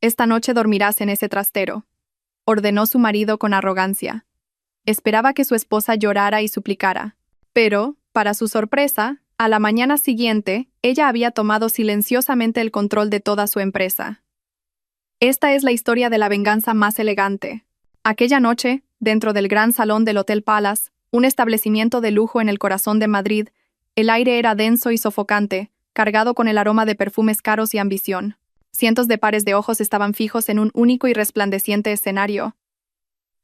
Esta noche dormirás en ese trastero, ordenó su marido con arrogancia. Esperaba que su esposa llorara y suplicara. Pero, para su sorpresa, a la mañana siguiente, ella había tomado silenciosamente el control de toda su empresa. Esta es la historia de la venganza más elegante. Aquella noche, dentro del gran salón del Hotel Palace, un establecimiento de lujo en el corazón de Madrid, el aire era denso y sofocante, cargado con el aroma de perfumes caros y ambición. Cientos de pares de ojos estaban fijos en un único y resplandeciente escenario.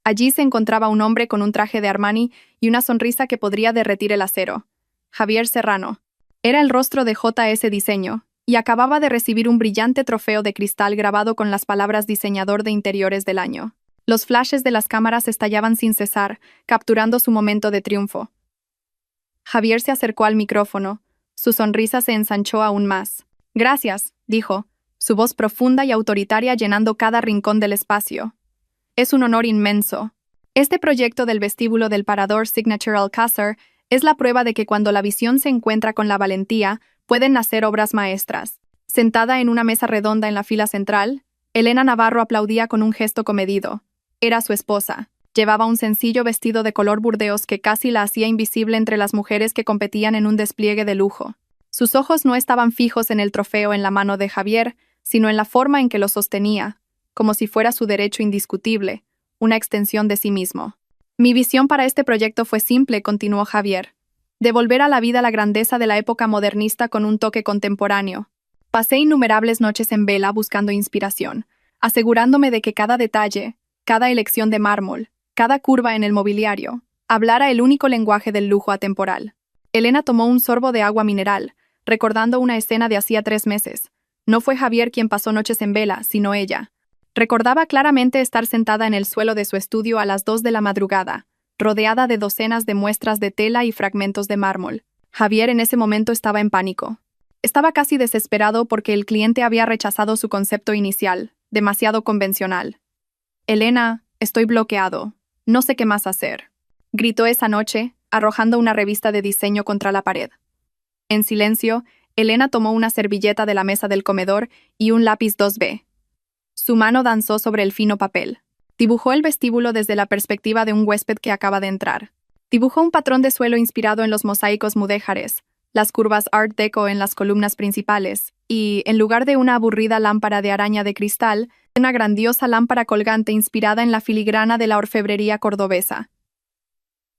Allí se encontraba un hombre con un traje de Armani y una sonrisa que podría derretir el acero. Javier Serrano. Era el rostro de J.S. Diseño, y acababa de recibir un brillante trofeo de cristal grabado con las palabras Diseñador de Interiores del Año. Los flashes de las cámaras estallaban sin cesar, capturando su momento de triunfo. Javier se acercó al micrófono. Su sonrisa se ensanchó aún más. «Gracias», dijo, su voz profunda y autoritaria llenando cada rincón del espacio. «Es un honor inmenso. Este proyecto del vestíbulo del Parador Signature Alcázar es la prueba de que cuando la visión se encuentra con la valentía, pueden nacer obras maestras». Sentada en una mesa redonda en la fila central, Elena Navarro aplaudía con un gesto comedido. Era su esposa. Llevaba un sencillo vestido de color burdeos que casi la hacía invisible entre las mujeres que competían en un despliegue de lujo. Sus ojos no estaban fijos en el trofeo en la mano de Javier, sino en la forma en que lo sostenía, como si fuera su derecho indiscutible, una extensión de sí mismo. «Mi visión para este proyecto fue simple», continuó Javier. «Devolver a la vida la grandeza de la época modernista con un toque contemporáneo. Pasé innumerables noches en vela buscando inspiración, asegurándome de que cada detalle, cada elección de mármol, cada curva en el mobiliario, hablara el único lenguaje del lujo atemporal». Elena tomó un sorbo de agua mineral, recordando una escena de hacía 3 meses. No fue Javier quien pasó noches en vela, sino ella. Recordaba claramente estar sentada en el suelo de su estudio a las 2 de la madrugada, rodeada de docenas de muestras de tela y fragmentos de mármol. Javier en ese momento estaba en pánico. Estaba casi desesperado porque el cliente había rechazado su concepto inicial, demasiado convencional. «Elena, estoy bloqueado. No sé qué más hacer», gritó esa noche, arrojando una revista de diseño contra la pared. En silencio, Elena tomó una servilleta de la mesa del comedor y un lápiz 2B. Su mano danzó sobre el fino papel. Dibujó el vestíbulo desde la perspectiva de un huésped que acaba de entrar. Dibujó un patrón de suelo inspirado en los mosaicos mudéjares, las curvas Art Deco en las columnas principales, y, en lugar de una aburrida lámpara de araña de cristal, una grandiosa lámpara colgante inspirada en la filigrana de la orfebrería cordobesa.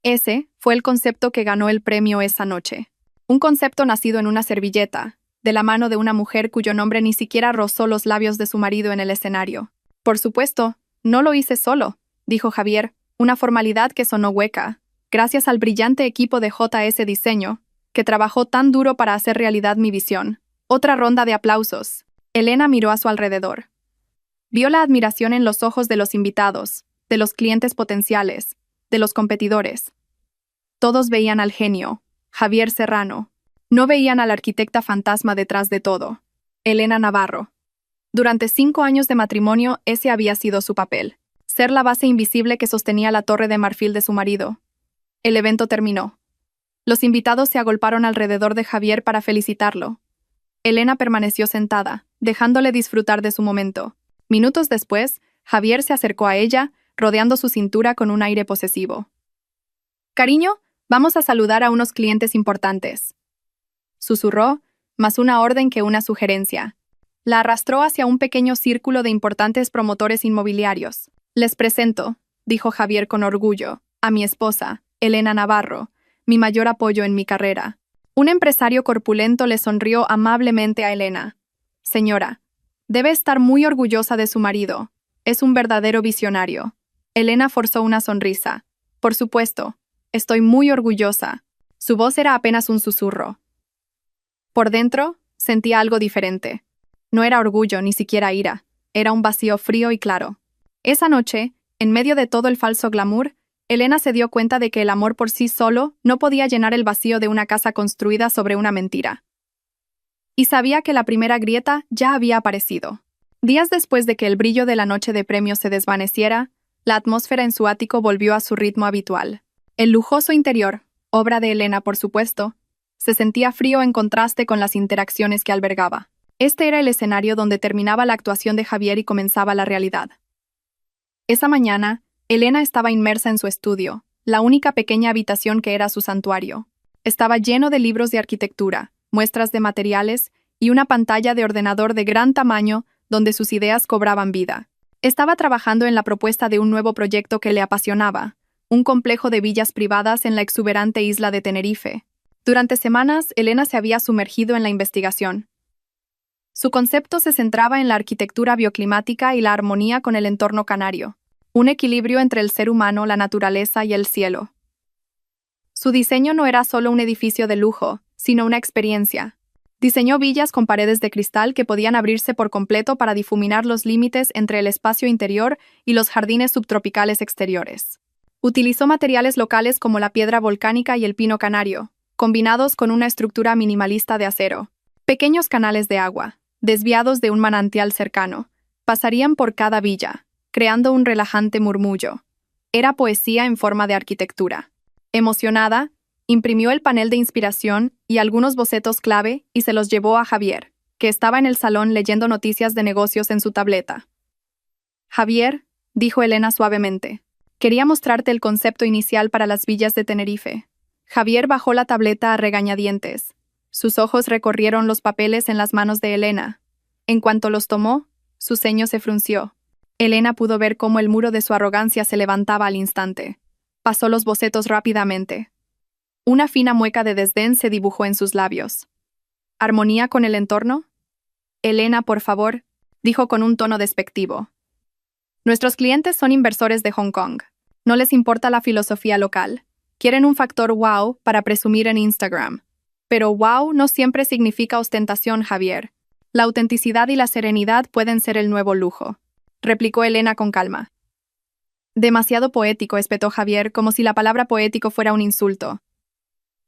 Ese fue el concepto que ganó el premio esa noche. Un concepto nacido en una servilleta, de la mano de una mujer cuyo nombre ni siquiera rozó los labios de su marido en el escenario. «Por supuesto, no lo hice solo», dijo Javier, una formalidad que sonó hueca, gracias al brillante equipo de J.S. Diseño, que trabajó tan duro para hacer realidad mi visión. Otra ronda de aplausos. Elena miró a su alrededor. Vio la admiración en los ojos de los invitados, de los clientes potenciales, de los competidores. Todos veían al genio, Javier Serrano. No veían a la arquitecta fantasma detrás de todo, Elena Navarro. Durante 5 años de matrimonio, ese había sido su papel. Ser la base invisible que sostenía la torre de marfil de su marido. El evento terminó. Los invitados se agolparon alrededor de Javier para felicitarlo. Elena permaneció sentada, dejándole disfrutar de su momento. Minutos después, Javier se acercó a ella, rodeando su cintura con un aire posesivo. «Cariño, vamos a saludar a unos clientes importantes», susurró, más una orden que una sugerencia. La arrastró hacia un pequeño círculo de importantes promotores inmobiliarios. «Les presento», dijo Javier con orgullo, «a mi esposa, Elena Navarro, mi mayor apoyo en mi carrera». Un empresario corpulento le sonrió amablemente a Elena. «Señora, debe estar muy orgullosa de su marido. Es un verdadero visionario». Elena forzó una sonrisa. «Por supuesto, estoy muy orgullosa». Su voz era apenas un susurro. Por dentro, sentía algo diferente. No era orgullo, ni siquiera ira. Era un vacío frío y claro. Esa noche, en medio de todo el falso glamour, Elena se dio cuenta de que el amor por sí solo no podía llenar el vacío de una casa construida sobre una mentira. Y sabía que la primera grieta ya había aparecido. Días después de que el brillo de la noche de premios se desvaneciera, la atmósfera en su ático volvió a su ritmo habitual. El lujoso interior, obra de Elena por supuesto, se sentía frío en contraste con las interacciones que albergaba. Este era el escenario donde terminaba la actuación de Javier y comenzaba la realidad. Esa mañana, Elena estaba inmersa en su estudio, la única pequeña habitación que era su santuario. Estaba lleno de libros de arquitectura, muestras de materiales y una pantalla de ordenador de gran tamaño donde sus ideas cobraban vida. Estaba trabajando en la propuesta de un nuevo proyecto que le apasionaba, un complejo de villas privadas en la exuberante isla de Tenerife. Durante semanas, Elena se había sumergido en la investigación. Su concepto se centraba en la arquitectura bioclimática y la armonía con el entorno canario, un equilibrio entre el ser humano, la naturaleza y el cielo. Su diseño no era solo un edificio de lujo, sino una experiencia. Diseñó villas con paredes de cristal que podían abrirse por completo para difuminar los límites entre el espacio interior y los jardines subtropicales exteriores. Utilizó materiales locales como la piedra volcánica y el pino canario, combinados con una estructura minimalista de acero. Pequeños canales de agua, desviados de un manantial cercano, pasarían por cada villa, creando un relajante murmullo. Era poesía en forma de arquitectura. Emocionada, imprimió el panel de inspiración y algunos bocetos clave y se los llevó a Javier, que estaba en el salón leyendo noticias de negocios en su tableta. «Javier», dijo Elena suavemente, «quería mostrarte el concepto inicial para las villas de Tenerife». Javier bajó la tableta a regañadientes. Sus ojos recorrieron los papeles en las manos de Elena. En cuanto los tomó, su ceño se frunció. Elena pudo ver cómo el muro de su arrogancia se levantaba al instante. Pasó los bocetos rápidamente. Una fina mueca de desdén se dibujó en sus labios. ¿Armonía con el entorno? Elena, por favor, dijo con un tono despectivo. Nuestros clientes son inversores de Hong Kong. No les importa la filosofía local. Quieren un factor wow para presumir en Instagram. Pero wow no siempre significa ostentación, Javier. La autenticidad y la serenidad pueden ser el nuevo lujo, replicó Elena con calma. Demasiado poético, espetó Javier, como si la palabra poético fuera un insulto.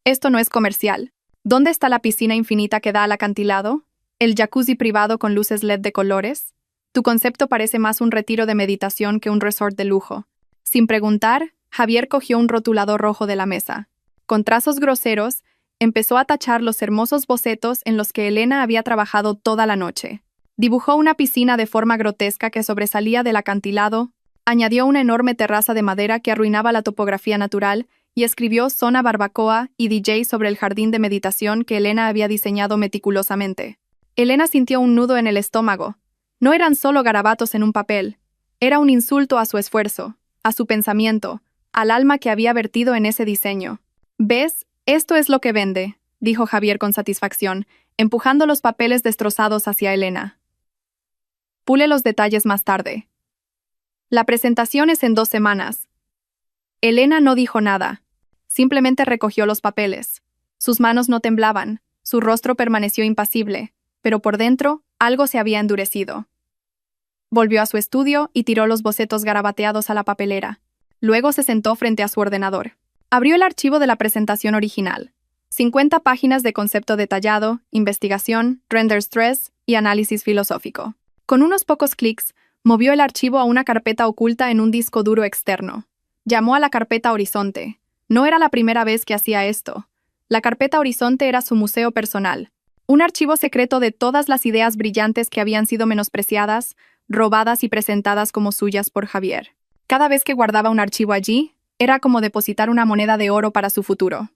Esto no es comercial. ¿Dónde está la piscina infinita que da al acantilado? ¿El jacuzzi privado con luces LED de colores? Tu concepto parece más un retiro de meditación que un resort de lujo. Sin preguntar, Javier cogió un rotulador rojo de la mesa. Con trazos groseros, empezó a tachar los hermosos bocetos en los que Elena había trabajado toda la noche. Dibujó una piscina de forma grotesca que sobresalía del acantilado, añadió una enorme terraza de madera que arruinaba la topografía natural y escribió zona barbacoa y DJ sobre el jardín de meditación que Elena había diseñado meticulosamente. Elena sintió un nudo en el estómago. No eran solo garabatos en un papel. Era un insulto a su esfuerzo, a su pensamiento, al alma que había vertido en ese diseño. ¿Ves? Esto es lo que vende, dijo Javier con satisfacción, empujando los papeles destrozados hacia Elena. Pule los detalles más tarde. La presentación es en 2 semanas. Elena no dijo nada. Simplemente recogió los papeles. Sus manos no temblaban, su rostro permaneció impasible, pero por dentro algo se había endurecido. Volvió a su estudio y tiró los bocetos garabateados a la papelera. Luego se sentó frente a su ordenador. Abrió el archivo de la presentación original. 50 páginas de concepto detallado, investigación, render stress y análisis filosófico. Con unos pocos clics, movió el archivo a una carpeta oculta en un disco duro externo. Llamó a la carpeta Horizonte. No era la primera vez que hacía esto. La carpeta Horizonte era su museo personal. Un archivo secreto de todas las ideas brillantes que habían sido menospreciadas, robadas y presentadas como suyas por Javier. Cada vez que guardaba un archivo allí, era como depositar una moneda de oro para su futuro.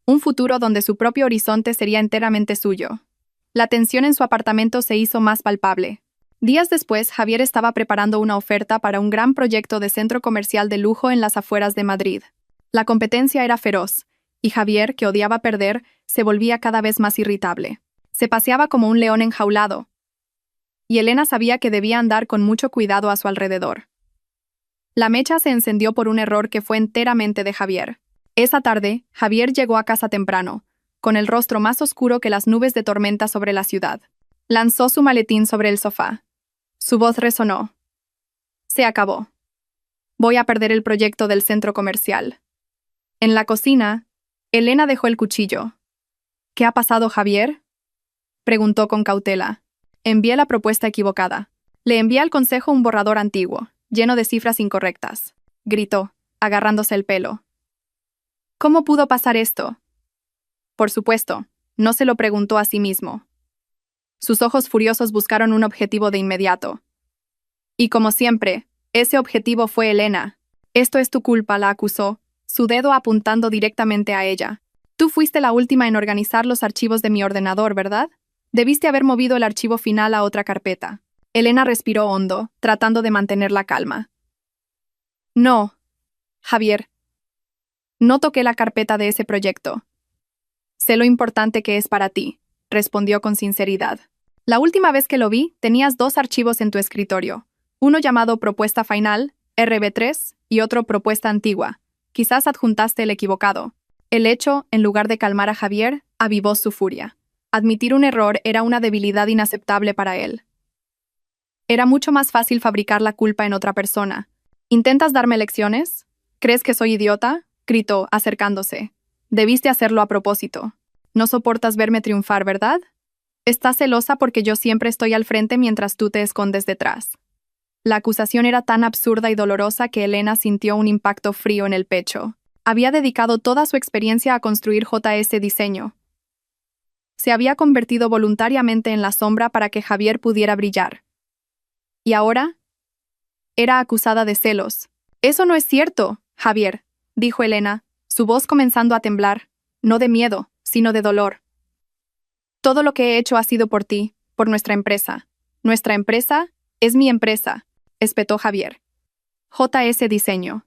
Un futuro donde su propio horizonte sería enteramente suyo. La tensión en su apartamento se hizo más palpable. Días después, Javier estaba preparando una oferta para un gran proyecto de centro comercial de lujo en las afueras de Madrid. La competencia era feroz, y Javier, que odiaba perder, se volvía cada vez más irritable. Se paseaba como un león enjaulado. Y Elena sabía que debía andar con mucho cuidado a su alrededor. La mecha se encendió por un error que fue enteramente de Javier. Esa tarde, Javier llegó a casa temprano, con el rostro más oscuro que las nubes de tormenta sobre la ciudad. Lanzó su maletín sobre el sofá. Su voz resonó. Se acabó. Voy a perder el proyecto del centro comercial. En la cocina, Elena dejó el cuchillo. ¿Qué ha pasado, Javier?, preguntó con cautela. Envié la propuesta equivocada. Le envié al consejo un borrador antiguo, lleno de cifras incorrectas, gritó, agarrándose el pelo. ¿Cómo pudo pasar esto? Por supuesto, no se lo preguntó a sí mismo. Sus ojos furiosos buscaron un objetivo de inmediato. Y como siempre, ese objetivo fue Elena. Esto es tu culpa, la acusó, su dedo apuntando directamente a ella. Tú fuiste la última en organizar los archivos de mi ordenador, ¿verdad? Debiste haber movido el archivo final a otra carpeta. Elena respiró hondo, tratando de mantener la calma. No, Javier. No toqué la carpeta de ese proyecto. Sé lo importante que es para ti, respondió con sinceridad. La última vez que lo vi, tenías 2 archivos en tu escritorio. Uno llamado Propuesta Final, RB3, y otro Propuesta Antigua. Quizás adjuntaste el equivocado. El hecho, en lugar de calmar a Javier, avivó su furia. Admitir un error era una debilidad inaceptable para él. Era mucho más fácil fabricar la culpa en otra persona. ¿Intentas darme lecciones? ¿Crees que soy idiota? Gritó, acercándose. Debiste hacerlo a propósito. No soportas verme triunfar, ¿verdad? Estás celosa porque yo siempre estoy al frente mientras tú te escondes detrás. La acusación era tan absurda y dolorosa que Elena sintió un impacto frío en el pecho. Había dedicado toda su experiencia a construir JS Diseño. Se había convertido voluntariamente en la sombra para que Javier pudiera brillar. ¿Y ahora? Era acusada de celos. Eso no es cierto, Javier, dijo Elena, su voz comenzando a temblar, no de miedo, sino de dolor. Todo lo que he hecho ha sido por ti, por nuestra empresa. Nuestra empresa es mi empresa, espetó Javier. JS Diseño.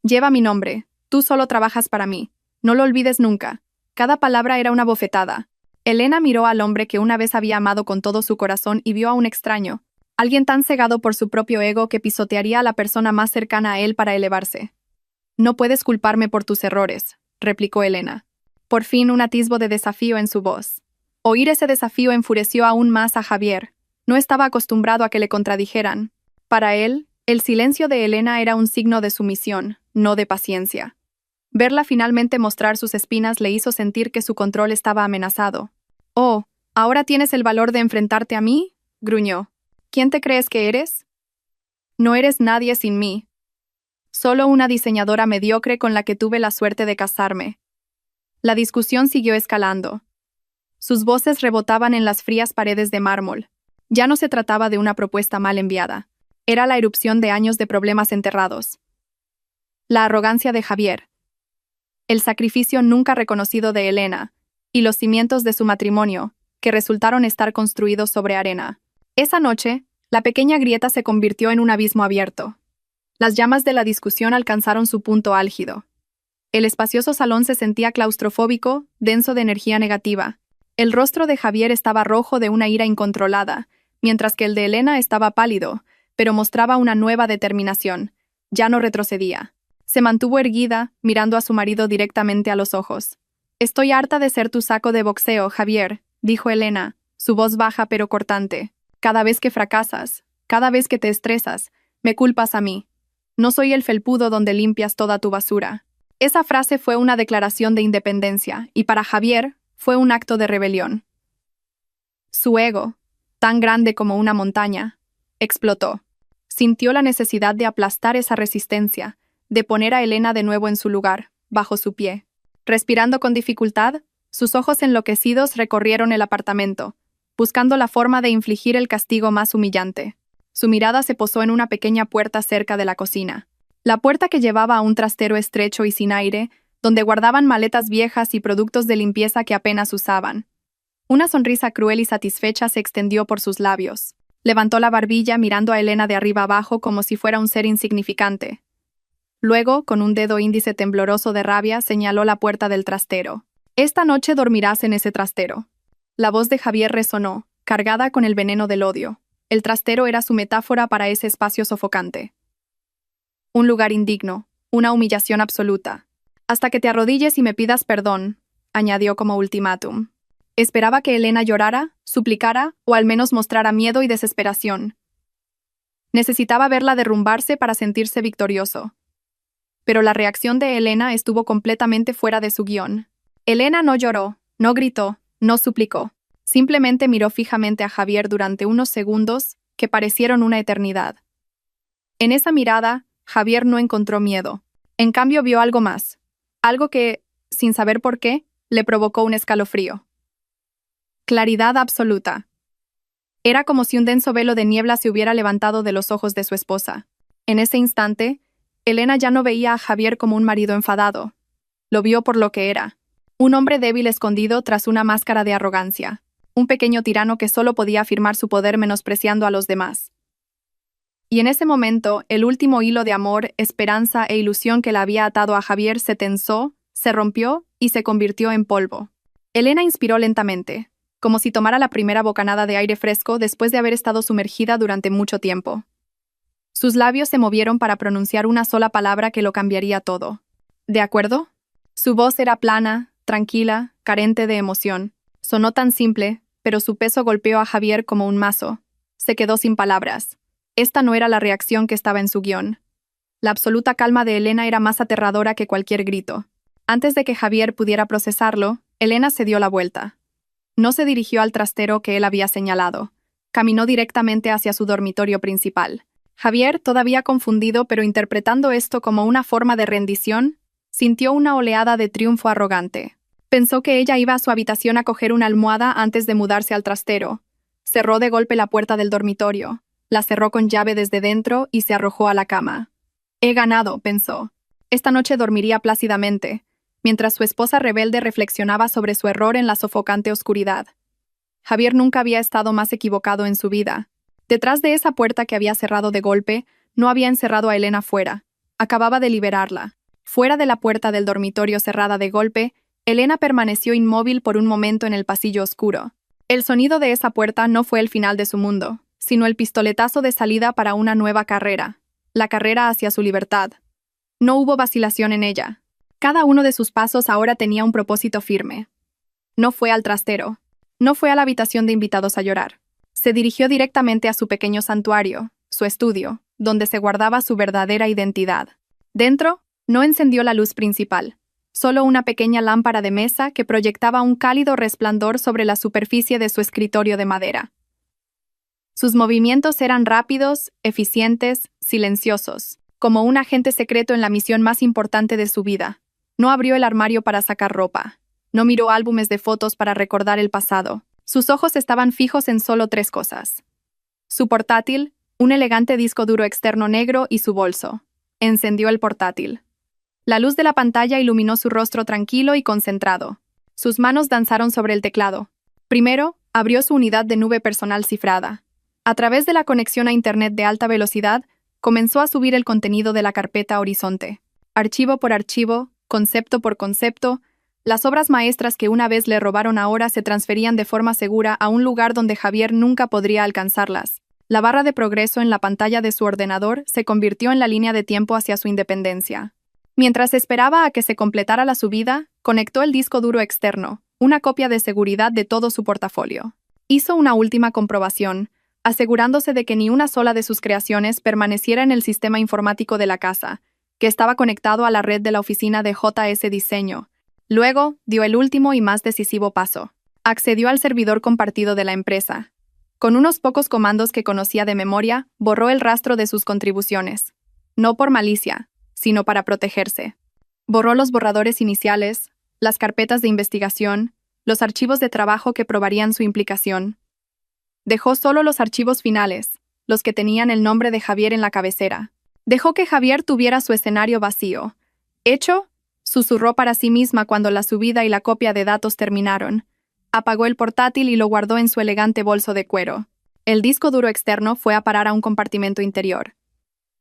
Lleva mi nombre, tú solo trabajas para mí. No lo olvides nunca. Cada palabra era una bofetada. Elena miró al hombre que una vez había amado con todo su corazón y vio a un extraño, alguien tan cegado por su propio ego que pisotearía a la persona más cercana a él para elevarse. No puedes culparme por tus errores, replicó Elena. Por fin un atisbo de desafío en su voz. Oír ese desafío enfureció aún más a Javier. No estaba acostumbrado a que le contradijeran. Para él, el silencio de Elena era un signo de sumisión, no de paciencia. Verla finalmente mostrar sus espinas le hizo sentir que su control estaba amenazado. «Oh, ¿ahora tienes el valor de enfrentarte a mí?», gruñó. «¿Quién te crees que eres? No eres nadie sin mí. Solo una diseñadora mediocre con la que tuve la suerte de casarme». La discusión siguió escalando. Sus voces rebotaban en las frías paredes de mármol. Ya no se trataba de una propuesta mal enviada. Era la erupción de años de problemas enterrados. La arrogancia de Javier. El sacrificio nunca reconocido de Elena. Y los cimientos de su matrimonio, que resultaron estar construidos sobre arena. Esa noche, la pequeña grieta se convirtió en un abismo abierto. Las llamas de la discusión alcanzaron su punto álgido. El espacioso salón se sentía claustrofóbico, denso de energía negativa. El rostro de Javier estaba rojo de una ira incontrolada, mientras que el de Elena estaba pálido, pero mostraba una nueva determinación. Ya no retrocedía. Se mantuvo erguida, mirando a su marido directamente a los ojos. «Estoy harta de ser tu saco de boxeo, Javier», dijo Elena, su voz baja pero cortante. «Cada vez que fracasas, cada vez que te estresas, me culpas a mí. No soy el felpudo donde limpias toda tu basura». Esa frase fue una declaración de independencia, y para Javier fue un acto de rebelión. Su ego, tan grande como una montaña, explotó. Sintió la necesidad de aplastar esa resistencia, de poner a Elena de nuevo en su lugar, bajo su pie. Respirando con dificultad, sus ojos enloquecidos recorrieron el apartamento, buscando la forma de infligir el castigo más humillante. Su mirada se posó en una pequeña puerta cerca de la cocina. La puerta que llevaba a un trastero estrecho y sin aire, donde guardaban maletas viejas y productos de limpieza que apenas usaban. Una sonrisa cruel y satisfecha se extendió por sus labios. Levantó la barbilla mirando a Elena de arriba abajo como si fuera un ser insignificante. Luego, con un dedo índice tembloroso de rabia, señaló la puerta del trastero. «Esta noche dormirás en ese trastero». La voz de Javier resonó, cargada con el veneno del odio. El trastero era su metáfora para ese espacio sofocante. Un lugar indigno, una humillación absoluta. «Hasta que te arrodilles y me pidas perdón», añadió como ultimátum. Esperaba que Elena llorara, suplicara o al menos mostrara miedo y desesperación. Necesitaba verla derrumbarse para sentirse victorioso. Pero la reacción de Elena estuvo completamente fuera de su guión. Elena no lloró, no gritó, no suplicó. Simplemente miró fijamente a Javier durante unos segundos que parecieron una eternidad. En esa mirada, Javier no encontró miedo. En cambio vio algo más. Algo que, sin saber por qué, le provocó un escalofrío. Claridad absoluta. Era como si un denso velo de niebla se hubiera levantado de los ojos de su esposa. En ese instante, Elena ya no veía a Javier como un marido enfadado. Lo vio por lo que era. Un hombre débil escondido tras una máscara de arrogancia. Un pequeño tirano que solo podía afirmar su poder menospreciando a los demás. Y en ese momento, el último hilo de amor, esperanza e ilusión que la había atado a Javier se tensó, se rompió y se convirtió en polvo. Elena inspiró lentamente, como si tomara la primera bocanada de aire fresco después de haber estado sumergida durante mucho tiempo. Sus labios se movieron para pronunciar una sola palabra que lo cambiaría todo. ¿De acuerdo? Su voz era plana, tranquila, carente de emoción. Sonó tan simple, pero su peso golpeó a Javier como un mazo. Se quedó sin palabras. Esta no era la reacción que estaba en su guión. La absoluta calma de Elena era más aterradora que cualquier grito. Antes de que Javier pudiera procesarlo, Elena se dio la vuelta. No se dirigió al trastero que él había señalado. Caminó directamente hacia su dormitorio principal. Javier, todavía confundido pero interpretando esto como una forma de rendición, sintió una oleada de triunfo arrogante. Pensó que ella iba a su habitación a coger una almohada antes de mudarse al trastero. Cerró de golpe la puerta del dormitorio. La cerró con llave desde dentro y se arrojó a la cama. He ganado, pensó. Esta noche dormiría plácidamente, mientras su esposa rebelde reflexionaba sobre su error en la sofocante oscuridad. Javier nunca había estado más equivocado en su vida. Detrás de esa puerta que había cerrado de golpe, no había encerrado a Elena fuera. Acababa de liberarla. Fuera de la puerta del dormitorio cerrada de golpe, Elena permaneció inmóvil por un momento en el pasillo oscuro. El sonido de esa puerta no fue el final de su mundo, sino el pistoletazo de salida para una nueva carrera, la carrera hacia su libertad. No hubo vacilación en ella. Cada uno de sus pasos ahora tenía un propósito firme. No fue al trastero. No fue a la habitación de invitados a llorar. Se dirigió directamente a su pequeño santuario, su estudio, donde se guardaba su verdadera identidad. Dentro, no encendió la luz principal, solo una pequeña lámpara de mesa que proyectaba un cálido resplandor sobre la superficie de su escritorio de madera. Sus movimientos eran rápidos, eficientes, silenciosos, como un agente secreto en la misión más importante de su vida. No abrió el armario para sacar ropa. No miró álbumes de fotos para recordar el pasado. Sus ojos estaban fijos en solo 3 cosas. Su portátil, un elegante disco duro externo negro y su bolso. Encendió el portátil. La luz de la pantalla iluminó su rostro tranquilo y concentrado. Sus manos danzaron sobre el teclado. Primero, abrió su unidad de nube personal cifrada. A través de la conexión a Internet de alta velocidad, comenzó a subir el contenido de la carpeta Horizonte. Archivo por archivo, concepto por concepto, las obras maestras que una vez le robaron ahora se transferían de forma segura a un lugar donde Javier nunca podría alcanzarlas. La barra de progreso en la pantalla de su ordenador se convirtió en la línea de tiempo hacia su independencia. Mientras esperaba a que se completara la subida, conectó el disco duro externo, una copia de seguridad de todo su portafolio. Hizo una última comprobación, asegurándose de que ni una sola de sus creaciones permaneciera en el sistema informático de la casa, que estaba conectado a la red de la oficina de JS Diseño. Luego, dio el último y más decisivo paso. Accedió al servidor compartido de la empresa. Con unos pocos comandos que conocía de memoria, borró el rastro de sus contribuciones. No por malicia, sino para protegerse. Borró los borradores iniciales, las carpetas de investigación, los archivos de trabajo que probarían su implicación. Dejó solo los archivos finales, los que tenían el nombre de Javier en la cabecera. Dejó que Javier tuviera su escenario vacío. ¿Hecho?, susurró para sí misma cuando la subida y la copia de datos terminaron. Apagó el portátil y lo guardó en su elegante bolso de cuero. El disco duro externo fue a parar a un compartimento interior.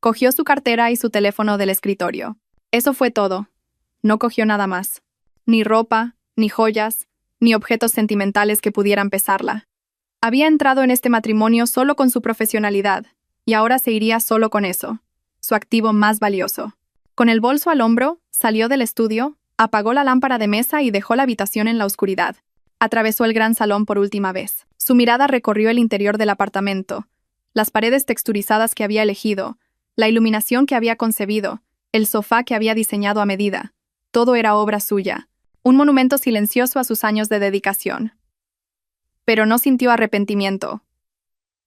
Cogió su cartera y su teléfono del escritorio. Eso fue todo. No cogió nada más. Ni ropa, ni joyas, ni objetos sentimentales que pudieran pesarla. Había entrado en este matrimonio solo con su profesionalidad, y ahora se iría solo con eso, su activo más valioso. Con el bolso al hombro, salió del estudio, apagó la lámpara de mesa y dejó la habitación en la oscuridad. Atravesó el gran salón por última vez. Su mirada recorrió el interior del apartamento, las paredes texturizadas que había elegido, la iluminación que había concebido, el sofá que había diseñado a medida. Todo era obra suya, un monumento silencioso a sus años de dedicación. Pero no sintió arrepentimiento.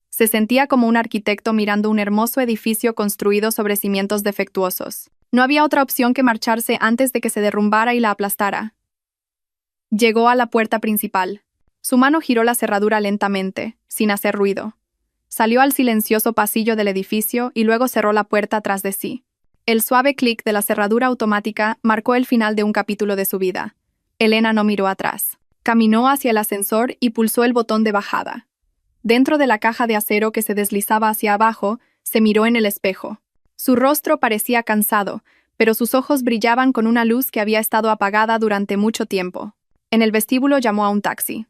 Se sentía como un arquitecto mirando un hermoso edificio construido sobre cimientos defectuosos. No había otra opción que marcharse antes de que se derrumbara y la aplastara. Llegó a la puerta principal. Su mano giró la cerradura lentamente, sin hacer ruido. Salió al silencioso pasillo del edificio y luego cerró la puerta tras de sí. El suave clic de la cerradura automática marcó el final de un capítulo de su vida. Elena no miró atrás. Caminó hacia el ascensor y pulsó el botón de bajada. Dentro de la caja de acero que se deslizaba hacia abajo, se miró en el espejo. Su rostro parecía cansado, pero sus ojos brillaban con una luz que había estado apagada durante mucho tiempo. En el vestíbulo llamó a un taxi.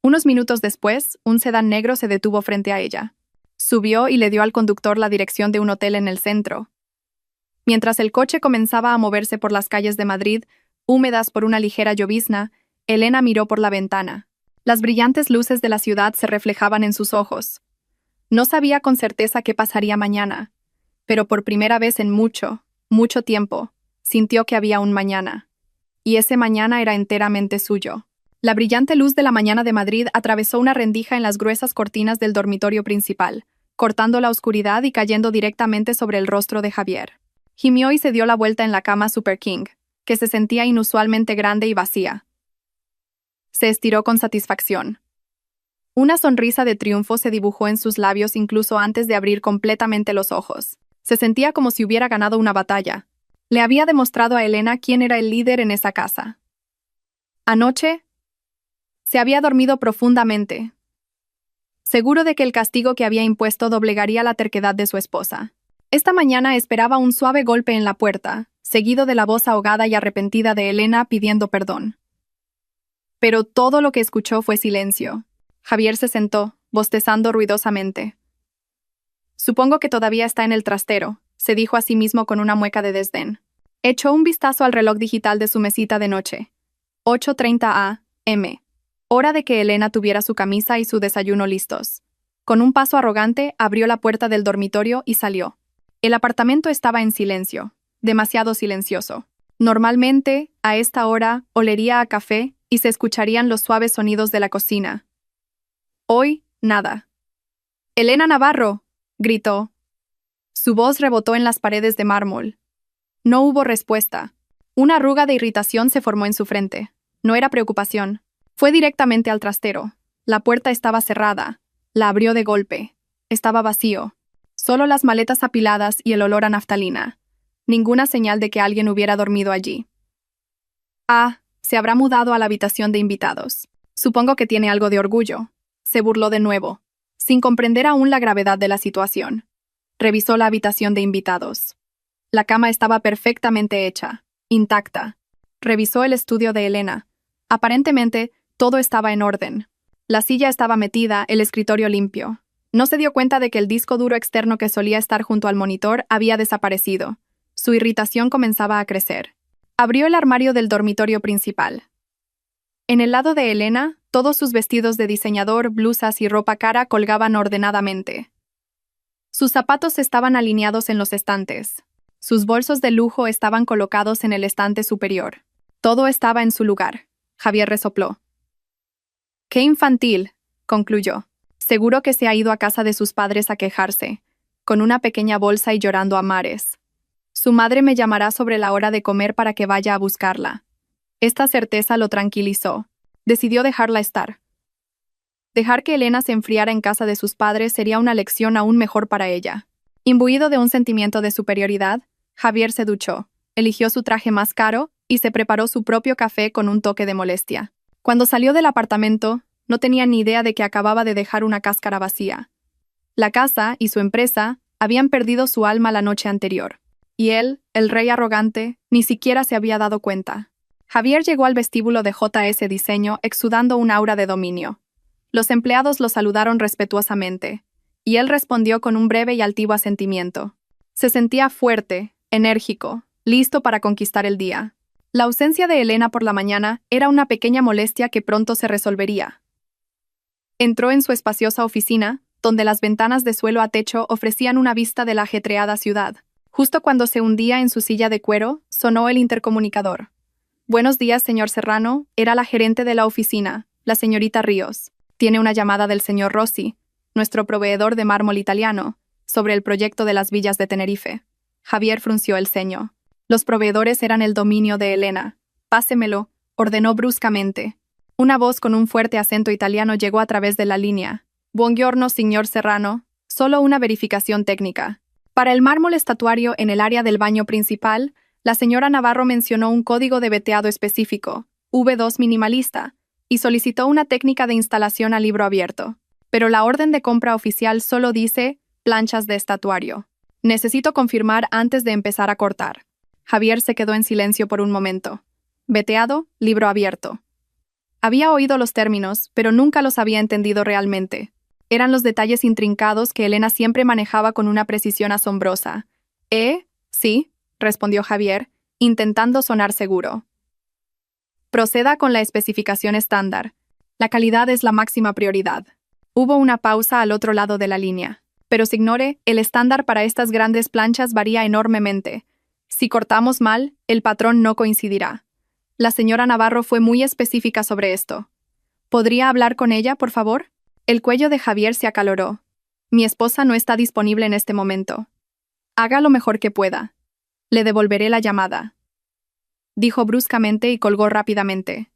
Unos minutos después, un sedán negro se detuvo frente a ella. Subió y le dio al conductor la dirección de un hotel en el centro. Mientras el coche comenzaba a moverse por las calles de Madrid, húmedas por una ligera llovizna, Elena miró por la ventana. Las brillantes luces de la ciudad se reflejaban en sus ojos. No sabía con certeza qué pasaría mañana, pero por primera vez en mucho, mucho tiempo, sintió que había un mañana. Y ese mañana era enteramente suyo. La brillante luz de la mañana de Madrid atravesó una rendija en las gruesas cortinas del dormitorio principal, cortando la oscuridad y cayendo directamente sobre el rostro de Javier. Gimió y se dio la vuelta en la cama Super King, que se sentía inusualmente grande y vacía. Se estiró con satisfacción. Una sonrisa de triunfo se dibujó en sus labios incluso antes de abrir completamente los ojos. Se sentía como si hubiera ganado una batalla. Le había demostrado a Elena quién era el líder en esa casa. Anoche, se había dormido profundamente, seguro de que el castigo que había impuesto doblegaría la terquedad de su esposa. Esta mañana esperaba un suave golpe en la puerta, seguido de la voz ahogada y arrepentida de Elena pidiendo perdón. Pero todo lo que escuchó fue silencio. Javier se sentó, bostezando ruidosamente. «Supongo que todavía está en el trastero», se dijo a sí mismo con una mueca de desdén. Echó un vistazo al reloj digital de su mesita de noche. 8:30 a.m. Hora de que Elena tuviera su camisa y su desayuno listos. Con un paso arrogante, abrió la puerta del dormitorio y salió. El apartamento estaba en silencio, demasiado silencioso. Normalmente, a esta hora, olería a café y se escucharían los suaves sonidos de la cocina. Hoy, nada. «¡Elena Navarro!», gritó. Su voz rebotó en las paredes de mármol. No hubo respuesta. Una arruga de irritación se formó en su frente. No era preocupación. Fue directamente al trastero. La puerta estaba cerrada. La abrió de golpe. Estaba vacío. Solo las maletas apiladas y el olor a naftalina. Ninguna señal de que alguien hubiera dormido allí. Se habrá mudado a la habitación de invitados. Supongo que tiene algo de orgullo. Se burló de nuevo, sin comprender aún la gravedad de la situación. Revisó la habitación de invitados. La cama estaba perfectamente hecha, intacta. Revisó el estudio de Elena. Aparentemente, todo estaba en orden. La silla estaba metida, el escritorio limpio. No se dio cuenta de que el disco duro externo que solía estar junto al monitor había desaparecido. Su irritación comenzaba a crecer. Abrió el armario del dormitorio principal. En el lado de Elena, todos sus vestidos de diseñador, blusas y ropa cara colgaban ordenadamente. Sus zapatos estaban alineados en los estantes. Sus bolsos de lujo estaban colocados en el estante superior. Todo estaba en su lugar. Javier resopló. «Qué infantil», concluyó. «Seguro que se ha ido a casa de sus padres a quejarse, con una pequeña bolsa y llorando a mares. Su madre me llamará sobre la hora de comer para que vaya a buscarla». Esta certeza lo tranquilizó. Decidió dejarla estar. Dejar que Elena se enfriara en casa de sus padres sería una lección aún mejor para ella. Imbuido de un sentimiento de superioridad, Javier se duchó, eligió su traje más caro y se preparó su propio café con un toque de molestia. Cuando salió del apartamento, no tenía ni idea de que acababa de dejar una cáscara vacía. La casa y su empresa habían perdido su alma la noche anterior. Y él, el rey arrogante, ni siquiera se había dado cuenta. Javier llegó al vestíbulo de JS Diseño exudando un aura de dominio. Los empleados lo saludaron respetuosamente, y él respondió con un breve y altivo asentimiento. Se sentía fuerte, enérgico, listo para conquistar el día. La ausencia de Elena por la mañana era una pequeña molestia que pronto se resolvería. Entró en su espaciosa oficina, donde las ventanas de suelo a techo ofrecían una vista de la ajetreada ciudad. Justo cuando se hundía en su silla de cuero, sonó el intercomunicador. «Buenos días, señor Serrano», era la gerente de la oficina, la señorita Ríos. «Tiene una llamada del señor Rossi, nuestro proveedor de mármol italiano, sobre el proyecto de las villas de Tenerife». Javier frunció el ceño. Los proveedores eran el dominio de Elena. «Pásemelo», ordenó bruscamente. Una voz con un fuerte acento italiano llegó a través de la línea. Buongiorno, señor Serrano. Solo una verificación técnica. Para el mármol estatuario en el área del baño principal, la señora Navarro mencionó un código de veteado específico, V2 minimalista, y solicitó una técnica de instalación a libro abierto. Pero la orden de compra oficial solo dice planchas de estatuario. Necesito confirmar antes de empezar a cortar. Javier se quedó en silencio por un momento. Veteado, libro abierto. Había oído los términos, pero nunca los había entendido realmente. Eran los detalles intrincados que Elena siempre manejaba con una precisión asombrosa. Sí, respondió Javier, intentando sonar seguro. Proceda con la especificación estándar. La calidad es la máxima prioridad. Hubo una pausa al otro lado de la línea. Pero se ignore, el estándar para estas grandes planchas varía enormemente. Si cortamos mal, el patrón no coincidirá. La señora Navarro fue muy específica sobre esto. ¿Podría hablar con ella, por favor? El cuello de Javier se acaloró. Mi esposa no está disponible en este momento. Haga lo mejor que pueda. Le devolveré la llamada. Dijo bruscamente y colgó rápidamente.